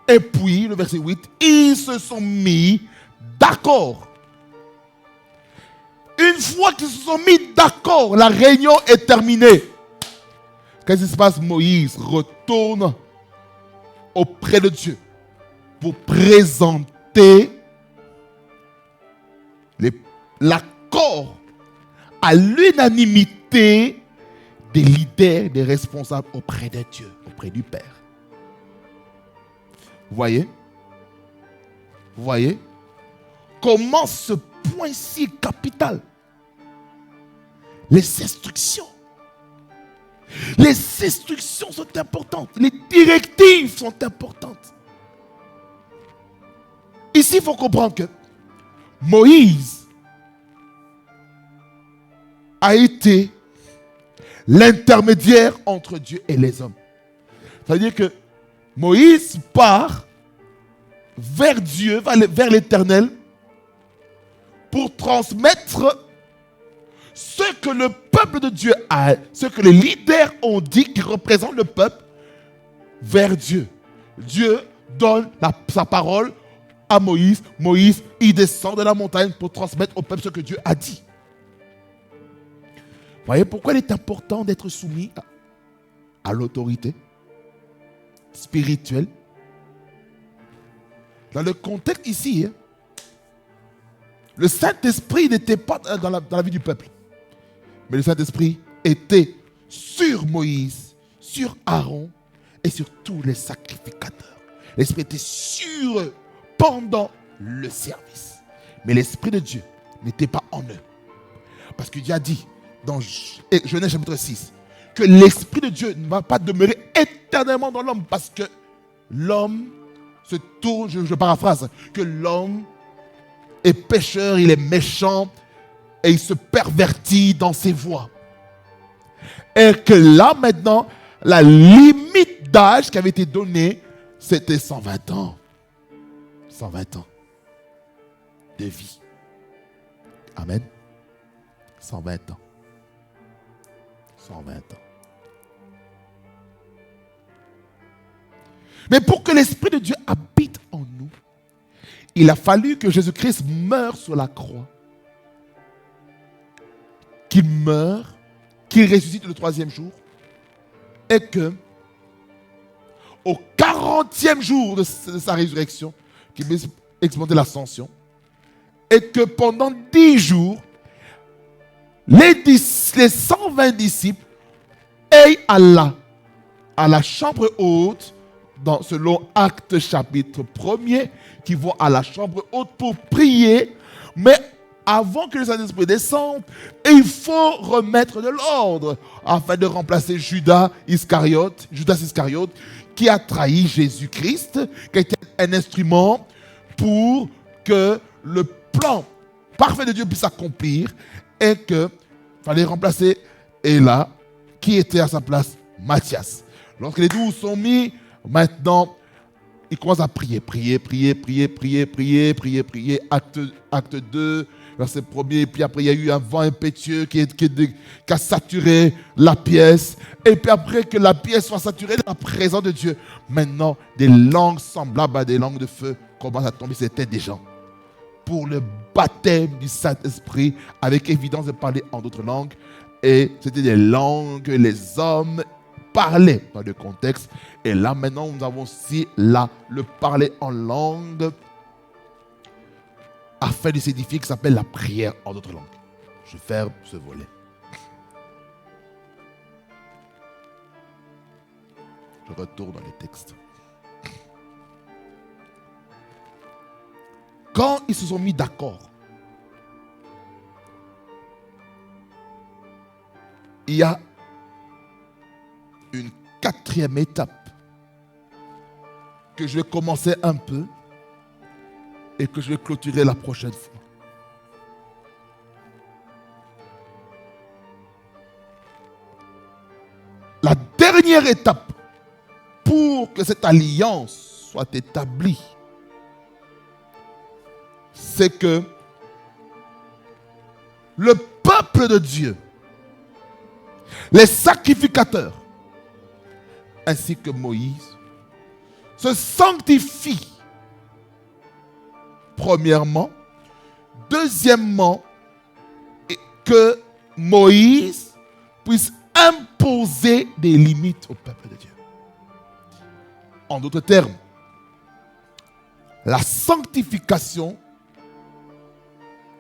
Et puis, le verset 8, ils se sont mis d'accord. Une fois qu'ils se sont mis d'accord, la réunion est terminée. Qu'est-ce qui se passe? Moïse retourne auprès de Dieu pour présenter l'accord à l'unanimité des leaders, des responsables auprès de Dieu, auprès du Père. Vous voyez? Vous voyez? Comment ce point-ci est capital? Les instructions. Les instructions sont importantes. Les directives sont importantes. Ici, il faut comprendre que Moïse a été l'intermédiaire entre Dieu et les hommes. C'est-à-dire que Moïse part vers Dieu, vers l'Éternel, pour transmettre ce que le peuple de Dieu a, ce que les leaders ont dit qui représentent le peuple, vers Dieu. Dieu donne sa parole à Moïse. Moïse, il descend de la montagne pour transmettre au peuple ce que Dieu a dit. Vous voyez pourquoi il est important d'être soumis à l'autorité spirituelle. Dans le contexte ici, le Saint-Esprit n'était pas dans la vie du peuple. Mais le Saint-Esprit était sur Moïse, sur Aaron et sur tous les sacrificateurs. L'Esprit était sur eux pendant le service. Mais l'Esprit de Dieu n'était pas en eux. Parce que Dieu a dit dans Genèse chapitre 6 que l'Esprit de Dieu ne va pas demeurer éternellement dans l'homme, parce que l'homme se tourne, je paraphrase, que l'homme est pécheur, il est méchant et il se pervertit dans ses voies. Et que là maintenant, la limite d'âge qui avait été donnée, c'était 120 ans. 120 ans de vie. Amen. 120 ans. 120 ans. Mais pour que l'Esprit de Dieu habite en nous, il a fallu que Jésus-Christ meure sur la croix. Qu'il meure, qu'il ressuscite le 3e jour. Et que, au 40e jour de sa résurrection, qu'il ait expérimenté l'ascension. Et que pendant 10 jours, les 120 disciples aillent à la chambre haute, selon Actes chapitre 1er, qui vont à la chambre haute pour prier. Mais avant que le Saint-Esprit descende, il faut remettre de l'ordre afin de remplacer Judas Iscariote, qui a trahi Jésus-Christ, qui était un instrument pour que le plan parfait de Dieu puisse s'accomplir, et qu'il fallait remplacer Ela, qui était à sa place Matthias. Lorsque les 12 sont mis, maintenant, ils commencent à prier. Acte 2, verset 1er. Puis après, il y a eu un vent impétueux qui a saturé la pièce. Et puis après que la pièce soit saturée de la présence de Dieu, maintenant, des langues semblables à des langues de feu commencent à tomber sur les têtes des gens. Pour le baptême du Saint-Esprit, avec évidence de parler en d'autres langues. Et c'était des langues que les hommes parlaient dans le contexte. Et là, maintenant, nous avons aussi le parler en langue afin de s'édifier, qui s'appelle la prière en d'autres langues. Je ferme ce volet. Je retourne dans les textes. Quand ils se sont mis d'accord, il y a une 4e étape que je vais commencer un peu et que je vais clôturer la prochaine fois. La dernière étape pour que cette alliance soit établie, c'est que le peuple de Dieu, les sacrificateurs, ainsi que Moïse, se sanctifient. Premièrement. Deuxièmement, que Moïse puisse imposer des limites au peuple de Dieu. En d'autres termes, la sanctification,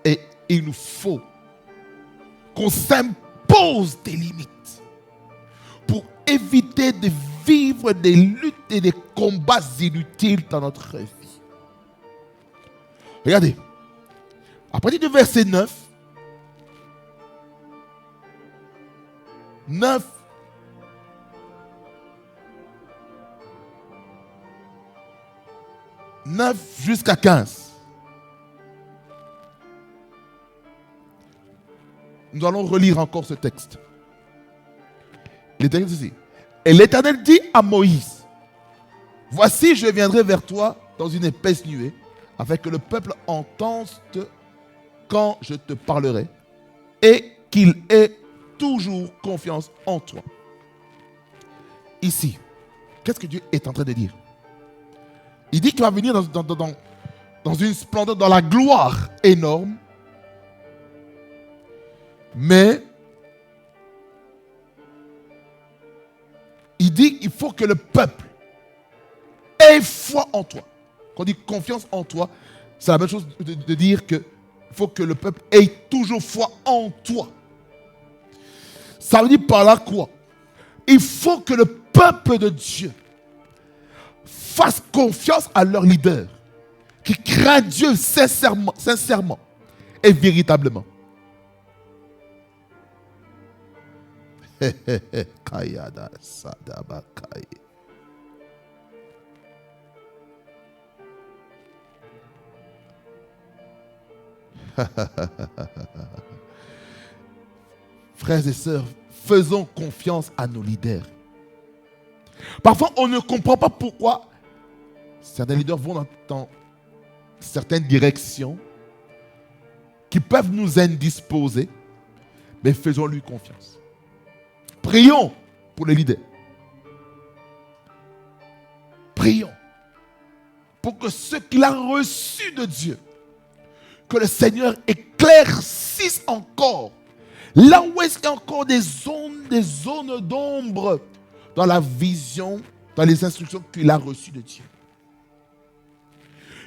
et il nous faut qu'on s'impose des limites pour éviter de vivre des luttes et des combats inutiles dans notre vie. Regardez, à partir du verset 9, 9 jusqu'à 15. Nous allons relire encore ce texte. L'Éternel dit, et l'Éternel dit à Moïse, voici, je viendrai vers toi dans une épaisse nuée, afin que le peuple entende quand je te parlerai, et qu'il ait toujours confiance en toi. Ici, qu'est-ce que Dieu est en train de dire? Il dit qu'il va venir dans une splendeur, dans la gloire énorme, mais il dit qu'il faut que le peuple ait foi en toi. Quand on dit confiance en toi, c'est la même chose de dire qu'il faut que le peuple ait toujours foi en toi. Ça veut dire par là quoi? Il faut que le peuple de Dieu fasse confiance à leur leader, qui craint Dieu sincèrement et véritablement. Frères et sœurs, faisons confiance à nos leaders. Parfois, on ne comprend pas pourquoi certains leaders vont dans certaines directions qui peuvent nous indisposer, mais faisons-lui confiance. Prions pour les leaders. Prions pour que ce qu'il a reçu de Dieu, que le Seigneur éclaircisse encore. Là où est-ce qu'il y a encore des zones d'ombre dans la vision, dans les instructions qu'il a reçues de Dieu.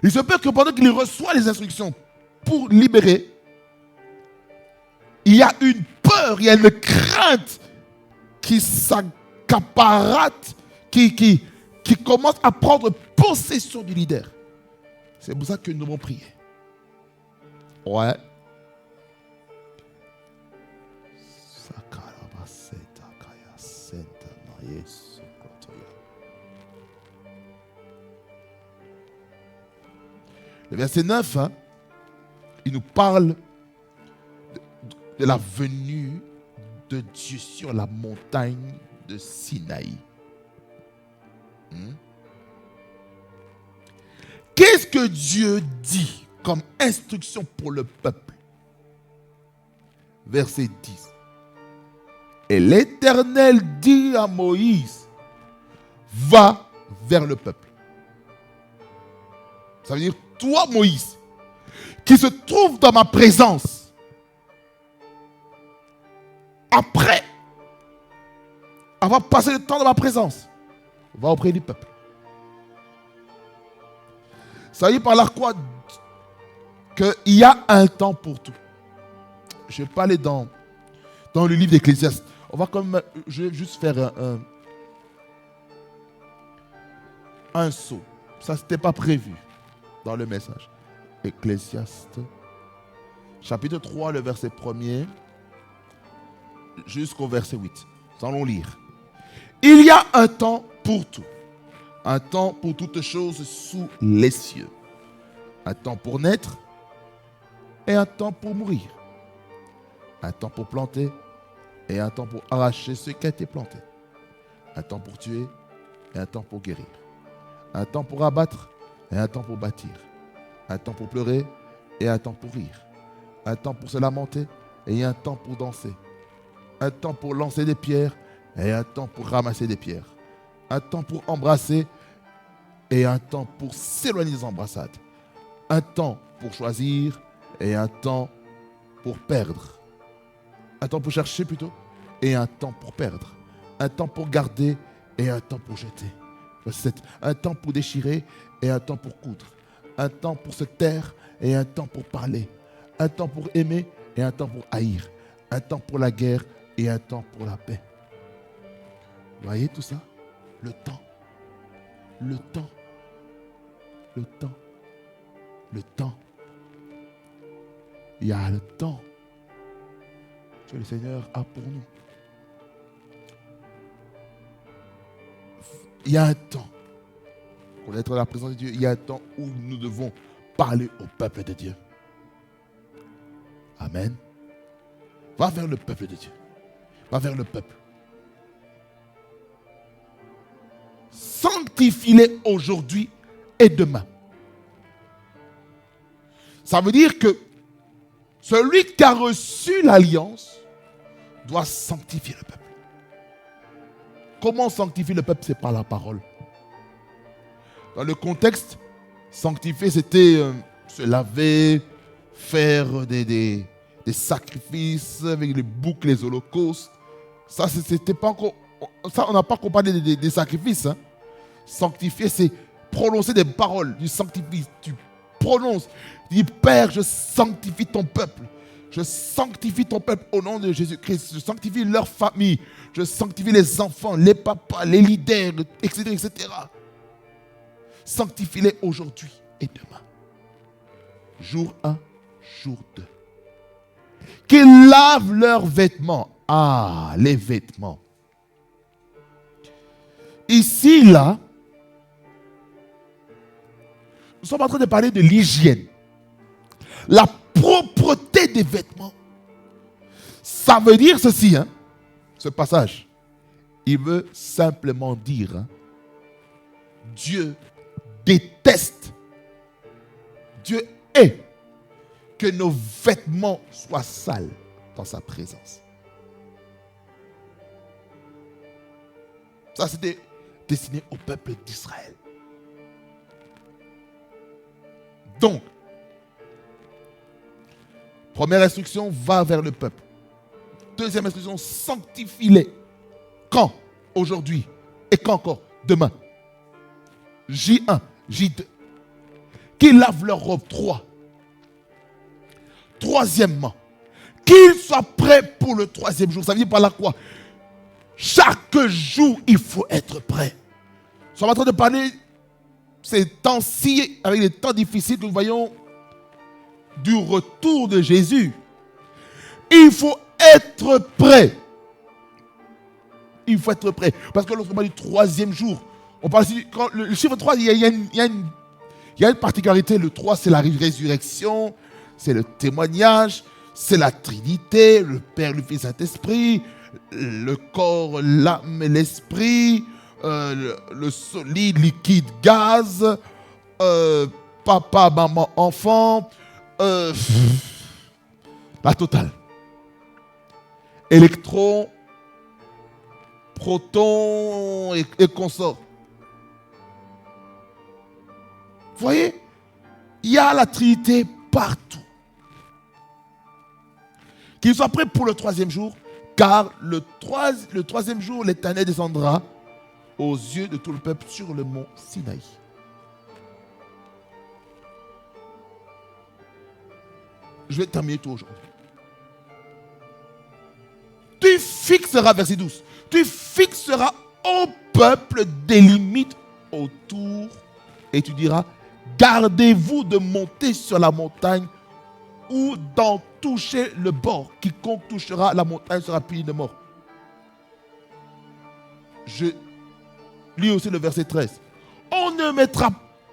Il se peut que pendant qu'il reçoit les instructions pour libérer, il y a une peur, il y a une crainte qui s'accaparate, qui commence à prendre possession du leader. C'est pour ça que nous devons prier. Ouais. Le verset 9, il nous parle de la venue de Dieu sur la montagne de Sinaï. Qu'est-ce que Dieu dit comme instruction pour le peuple? Verset 10. Et l'Éternel dit à Moïse, va vers le peuple. Ça veut dire, toi Moïse, qui se trouve dans ma présence, après avoir passé le temps dans ma présence, va auprès du peuple. Ça veut dire par là quoi? Qu'il y a un temps pour tout. Je vais pas aller dans le livre d'Ecclésiaste. On va je vais juste faire un saut. Ça, c'était pas prévu dans le message. Ecclésiaste, chapitre 3, le verset 1er, jusqu'au verset 8. Nous allons lire. Il y a un temps pour tout. Un temps pour toutes choses sous les cieux. Un temps pour naître et un temps pour mourir. Un temps pour planter et un temps pour arracher ce qui a été planté. Un temps pour tuer et un temps pour guérir. Un temps pour abattre et un temps pour bâtir. Un temps pour pleurer et un temps pour rire. Un temps pour se lamenter et un temps pour danser. Un temps pour lancer des pierres et un temps pour ramasser des pierres. Un temps pour embrasser et un temps pour s'éloigner des embrassades. Un temps pour choisir et un temps pour perdre. Un temps pour chercher plutôt et un temps pour perdre. Un temps pour garder et un temps pour jeter. Un temps pour déchirer et un temps pour coudre. Un temps pour se taire et un temps pour parler. Un temps pour aimer et un temps pour haïr. Un temps pour la guerre et un temps pour la paix. Vous voyez tout ça? Le temps. Le temps. Le temps. Le temps. Il y a le temps que le Seigneur a pour nous. Il y a un temps pour être dans la présence de Dieu. Il y a un temps où nous devons parler au peuple de Dieu. Amen. Va vers le peuple de Dieu. Va vers le peuple. Sanctifie-les aujourd'hui et demain. Ça veut dire que celui qui a reçu l'alliance doit sanctifier le peuple. Comment sanctifier le peuple? C'est par la parole. Dans le contexte, sanctifier, c'était se laver, faire des sacrifices avec les boucs, les holocaustes. Ça, c'était pas encore, ça, on n'a pas encore parlé des sacrifices. Hein. Sanctifier, c'est prononcer des paroles. Tu sanctifies, tu prononces. Tu dis, Père, je sanctifie ton peuple. Je sanctifie ton peuple au nom de Jésus-Christ. Je sanctifie leur famille. Je sanctifie les enfants, les papas, les leaders, etc., etc. Sanctifie-les aujourd'hui et demain. Jour 1, jour 2. Qu'ils lavent leurs vêtements. Ah, les vêtements. Ici, là, nous sommes en train de parler de l'hygiène. La propreté des vêtements. Ça veut dire ceci, hein, ce passage. Il veut simplement dire, hein, Dieu déteste, Dieu hait que nos vêtements soient sales dans sa présence. Ça, c'était destiné au peuple d'Israël. Donc, première instruction, va vers le peuple. Deuxième instruction, sanctifie-les. Quand? Aujourd'hui. Et quand encore? Demain. J1, J2. Qu'ils lavent leur robe. 3. Troisièmement, qu'ils soient prêts pour le troisième jour. Ça veut dire par là quoi? Chaque jour, il faut être prêt. Nous sommes en train de parler ces temps-ci, avec les temps difficiles que nous voyons, du retour de Jésus. Il faut être prêt. Il faut être prêt. Parce que lorsqu'on parle du troisième jour, on parle ici, quand le chiffre 3, il y a une particularité. Le 3, c'est la résurrection, c'est le témoignage, c'est la Trinité, le Père, le Fils, Saint-Esprit, le corps, l'âme et l'esprit, le solide, liquide, gaz, papa, maman, enfant, la totale. Électrons, protons et consorts. Vous voyez, il y a la Trinité partout. Qu'ils soient prêts pour le troisième jour, car le troisième jour, l'Éternel descendra aux yeux de tout le peuple sur le mont Sinaï. Je vais terminer tout aujourd'hui. Tu fixeras, verset 12, tu fixeras au peuple des limites autour et tu diras, gardez-vous de monter sur la montagne ou d'en toucher le bord. Quiconque touchera la montagne sera puni de mort. Je lis aussi le verset 13. On ne mettra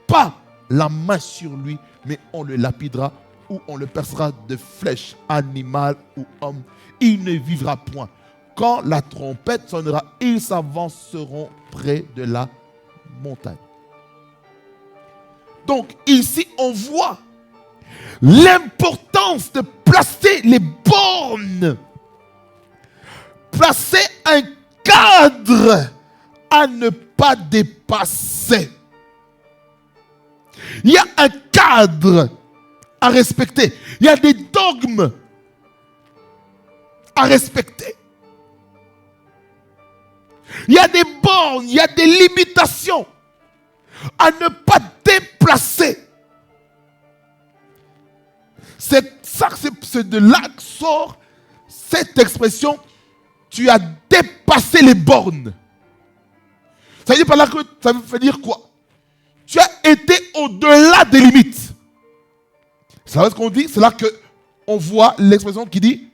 pas la main sur lui, mais on le lapidera ou on le percera de flèches, animal ou homme. Il ne vivra point. Quand la trompette sonnera, ils s'avanceront près de la montagne. Donc ici, on voit l'importance de placer les bornes. Placer un cadre à ne pas dépasser. Il y a un cadre à respecter. Il y a des dogmes à respecter. Il y a des bornes, il y a des limitations à ne pas déplacer. C'est de là que sort cette expression, tu as dépassé les bornes. Ça veut dire par là que ça veut dire quoi? Tu as été au-delà des limites. C'est ce qu'on dit, c'est là qu'on voit l'expression qui dit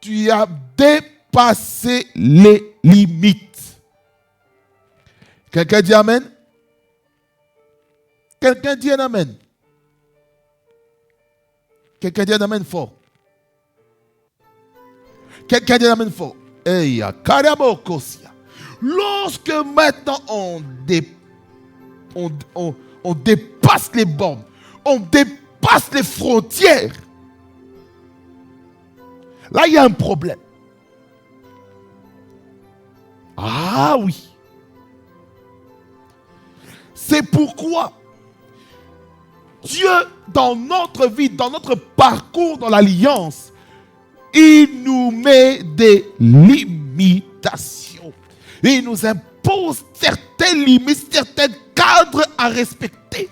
tu as dépassé les limites. Quelqu'un dit amen? Quelqu'un dit un amen? Quelqu'un dit un amen fort? Quelqu'un dit un amen fort? Lorsque maintenant on dépasse les bornes, on dépasse les frontières, là il y a un problème. Ah oui. C'est pourquoi Dieu, dans notre vie, dans notre parcours, dans l'alliance, il nous met des limitations. Il nous impose certaines limites, certains cadres à respecter.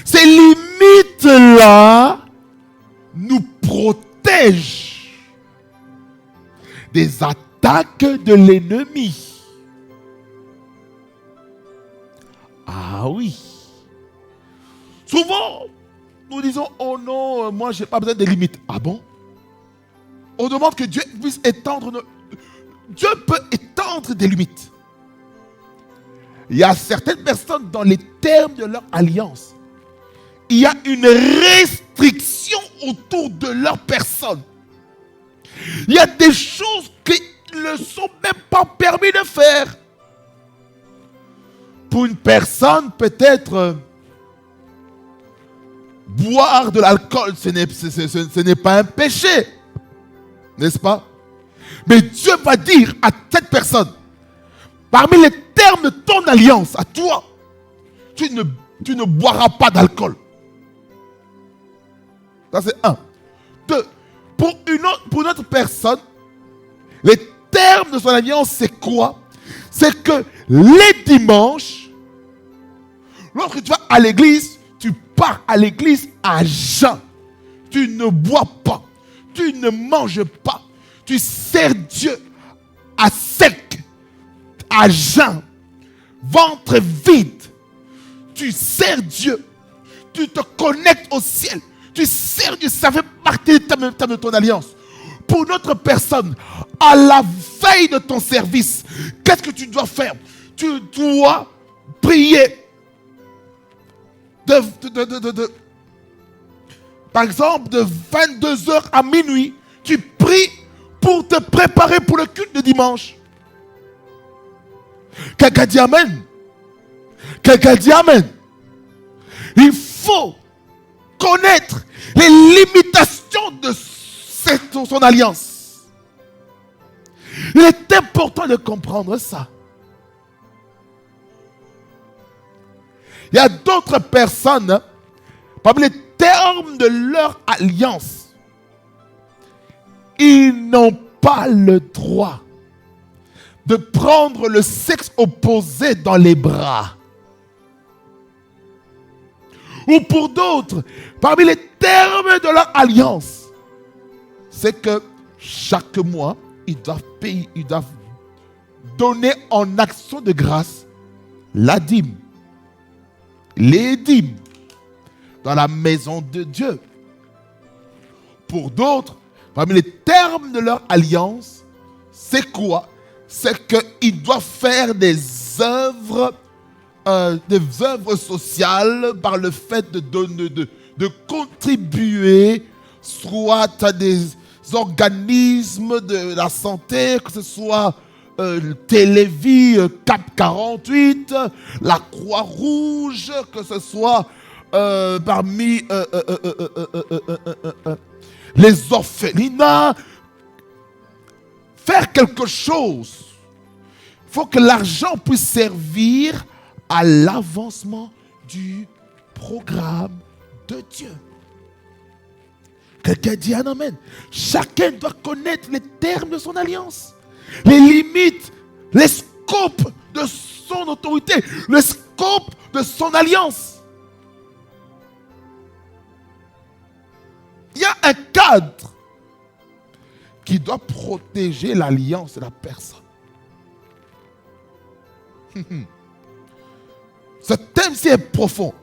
Ces limites-là nous protègent des attaques de l'ennemi. Ah oui. Souvent, nous disons, oh non, moi je n'ai pas besoin de limites. Ah bon? On demande que Dieu puisse étendre. Dieu peut étendre des limites. Il y a certaines personnes dans les termes de leur alliance. Il y a une restriction autour de leur personne. Il y a des choses qui ne sont même pas permis de faire. Pour une personne, peut-être, boire de l'alcool, ce n'est pas un péché. N'est-ce pas? Mais Dieu va dire à cette personne, parmi les termes de ton alliance, à toi, tu ne boiras pas d'alcool. Ça c'est un. Deux, pour une autre personne, les termes de son alliance, c'est quoi? C'est que les dimanches, lorsque tu vas à l'église, tu pars à l'église à jeun. Tu ne bois pas. Tu ne manges pas. Tu sers Dieu à sec, à jeun, ventre vide. Tu sers Dieu. Tu te connectes au ciel. Tu sers Dieu. Ça fait partie de ton alliance. Pour notre personne, à la veille de ton service, qu'est-ce que tu dois faire? Tu dois prier. Par exemple, de 22h à minuit, tu pries pour te préparer pour le culte de dimanche. Quelqu'un dit amen. Quelqu'un dit amen. Il faut connaître les limitations de son alliance. Il est important de comprendre ça. Il y a d'autres personnes, parmi les termes de leur alliance, ils n'ont pas le droit de prendre le sexe opposé dans les bras. Ou pour d'autres, parmi les termes de leur alliance, c'est que chaque mois, ils doivent payer, ils doivent donner en action de grâce la dîme, les dîmes dans la maison de Dieu. Pour d'autres, parmi les termes de leur alliance, c'est quoi? c'est qu'il doit faire des œuvres sociales par le fait de contribuer soit à des organismes de la santé, que ce soit Télévie, Cap 48, la Croix-Rouge, que ce soit parmi les orphelinats. Faire quelque chose. Il faut que l'argent puisse servir à l'avancement du programme de Dieu. Quelqu'un dit un amen. Chacun doit connaître les termes de son alliance, les limites, les scopes de son autorité, le scope de son alliance. Il y a un cadre qui doit protéger l'alliance de la personne. Ce thème-ci est profond.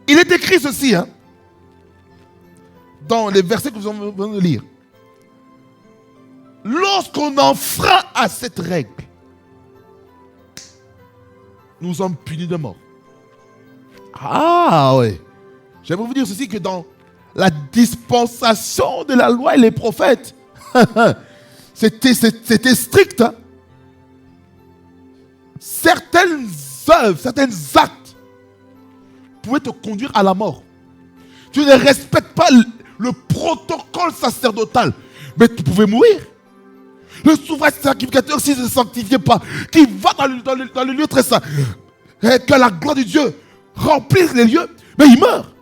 Il est écrit ceci, dans les versets que nous venons de lire. Lorsqu'on enfreint à cette règle, nous sommes punis de mort. Ah oui. J'aimerais vous dire ceci, que dans la dispensation de la loi et les prophètes, c'était strict. Certaines œuvres, certains actes pouvaient te conduire à la mort. Tu ne respectes pas le protocole sacerdotal, mais tu pouvais mourir. Le souverain sacrificateur, s'il ne se sanctifiait pas, qui va dans le lieu très saint, et que la gloire de Dieu remplisse les lieux, mais il meurt.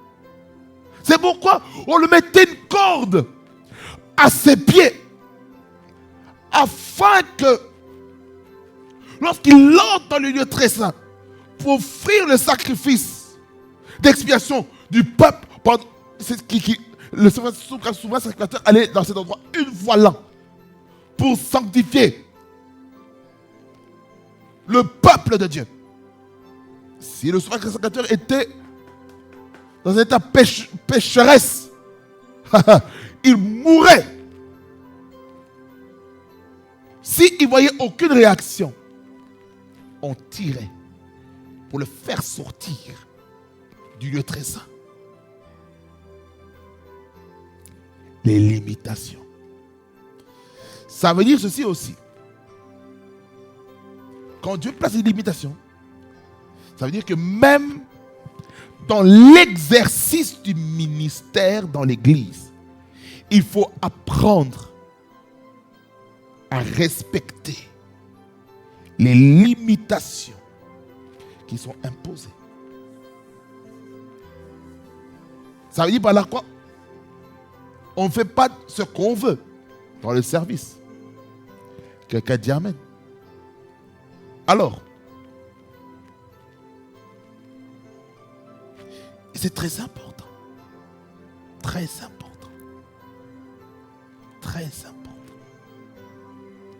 C'est pourquoi on le mettait une corde à ses pieds, afin que lorsqu'il entre dans le lieu très saint pour offrir le sacrifice d'expiation du peuple, le souverain sacrificateur allait dans cet endroit une fois l'an pour sanctifier le peuple de Dieu. Si le souverain sacrificateur était dans un état pécheresse, il mourrait. S'il ne voyait aucune réaction, on tirait pour le faire sortir du lieu très saint. Les limitations. Ça veut dire ceci aussi. Quand Dieu place des limitations, ça veut dire que même dans l'exercice du ministère dans l'Église, il faut apprendre à respecter les limitations qui sont imposées. Ça veut dire par là quoi? On ne fait pas ce qu'on veut dans le service. Quelqu'un dit amen. Alors, c'est très important. Très important. Très important.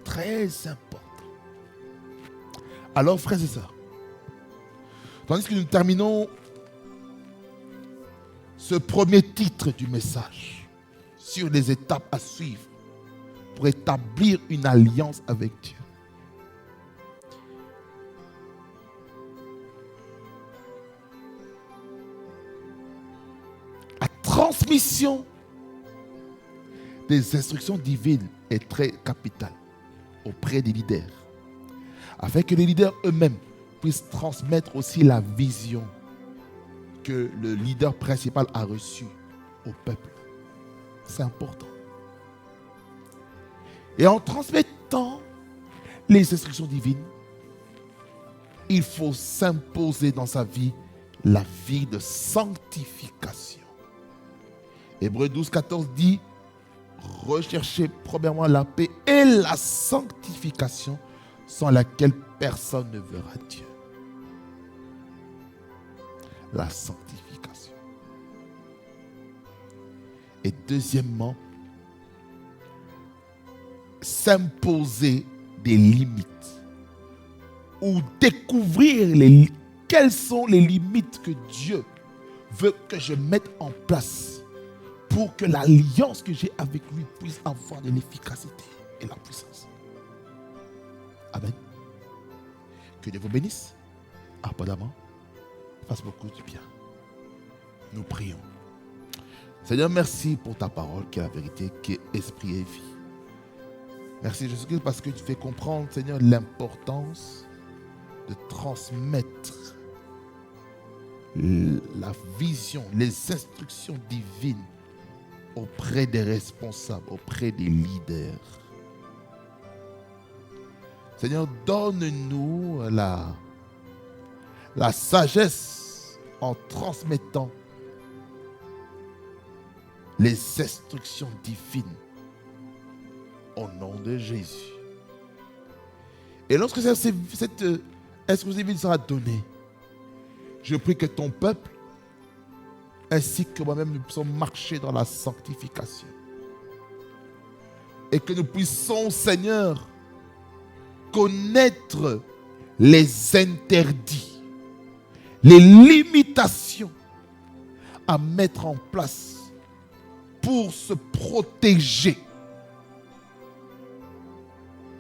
Très important. Alors, frères et sœurs, tandis que nous terminons ce premier titre du message sur les étapes à suivre pour établir une alliance avec Dieu. La transmission des instructions divines est très capitale auprès des leaders, afin que les leaders eux-mêmes puissent transmettre aussi la vision que le leader principal a reçue au peuple. C'est important. Et en transmettant les instructions divines, il faut s'imposer dans sa vie la vie de sanctification. Hébreux 12, 14 dit: recherchez premièrement la paix et la sanctification, sans laquelle personne ne verra Dieu. La sanctification. Et deuxièmement, s'imposer des limites ou découvrir quelles sont les limites que Dieu veut que je mette en place pour que l'alliance que j'ai avec lui puisse avoir de l'efficacité et la puissance. Amen. Que Dieu vous bénisse abondamment, fasse beaucoup de bien. Nous prions. Seigneur, merci pour ta parole qui est la vérité, qui est esprit et vie. Merci Jésus-Christ parce que tu fais comprendre, Seigneur, l'importance de transmettre la vision, les instructions divines auprès des responsables, auprès des leaders. Seigneur, donne-nous la sagesse en transmettant les instructions divines au nom de Jésus. Et lorsque cette exclusivité sera donnée, je prie que ton peuple, ainsi que moi-même, nous puissions marcher dans la sanctification. Et que nous puissions, Seigneur, connaître les interdits, les limitations à mettre en place pour se protéger,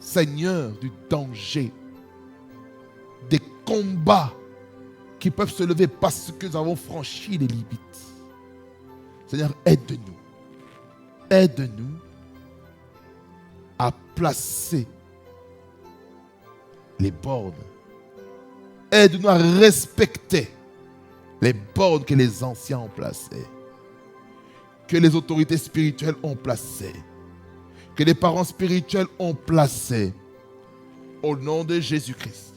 Seigneur, du danger, des combats qui peuvent se lever parce que nous avons franchi les limites. Seigneur, aide-nous. Aide-nous à placer les bornes. Aide-nous à respecter les bornes que les anciens ont placées, que les autorités spirituelles ont placées, que les parents spirituels ont placées, au nom de Jésus-Christ,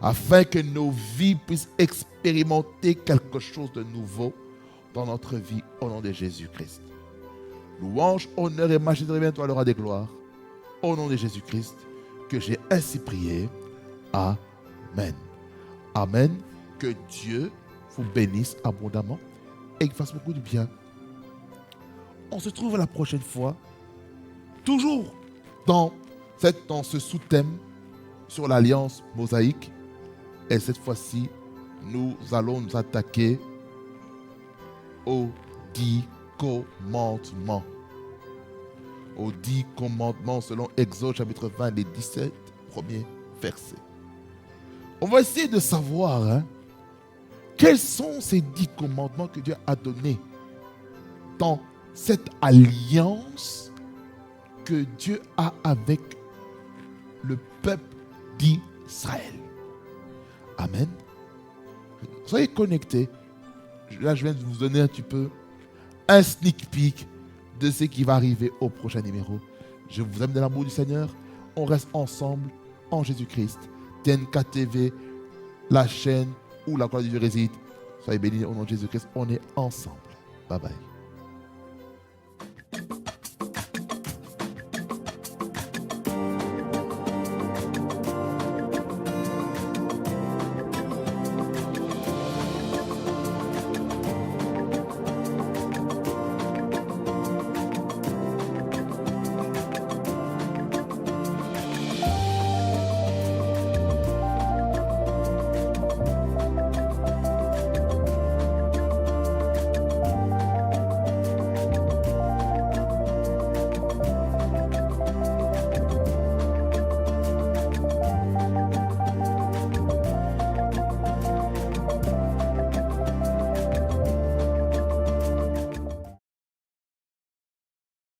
afin que nos vies puissent expérimenter quelque chose de nouveau dans notre vie, au nom de Jésus-Christ. Louange, honneur et majesté reviennent toi, le roi des gloires, au nom de Jésus-Christ, que j'ai ainsi prié. Amen. Amen. Que Dieu vous bénisse abondamment et qu'il fasse beaucoup de bien. On se trouve la prochaine fois, toujours dans ce sous-thème sur l'alliance mosaïque. Et cette fois-ci, nous allons nous attaquer aux 10 commandements. Aux 10 commandements selon Exode chapitre 20, les 17 premiers versets. On va essayer de savoir quels sont ces 10 commandements que Dieu a donnés dans cette alliance que Dieu a avec le peuple d'Israël. Amen. Soyez connectés. Là, je viens de vous donner un petit peu un sneak peek de ce qui va arriver au prochain numéro. Je vous aime de l'amour du Seigneur. On reste ensemble en Jésus-Christ. TNK TV, la chaîne où la gloire de Dieu réside. Soyez bénis au nom de Jésus-Christ. On est ensemble. Bye bye.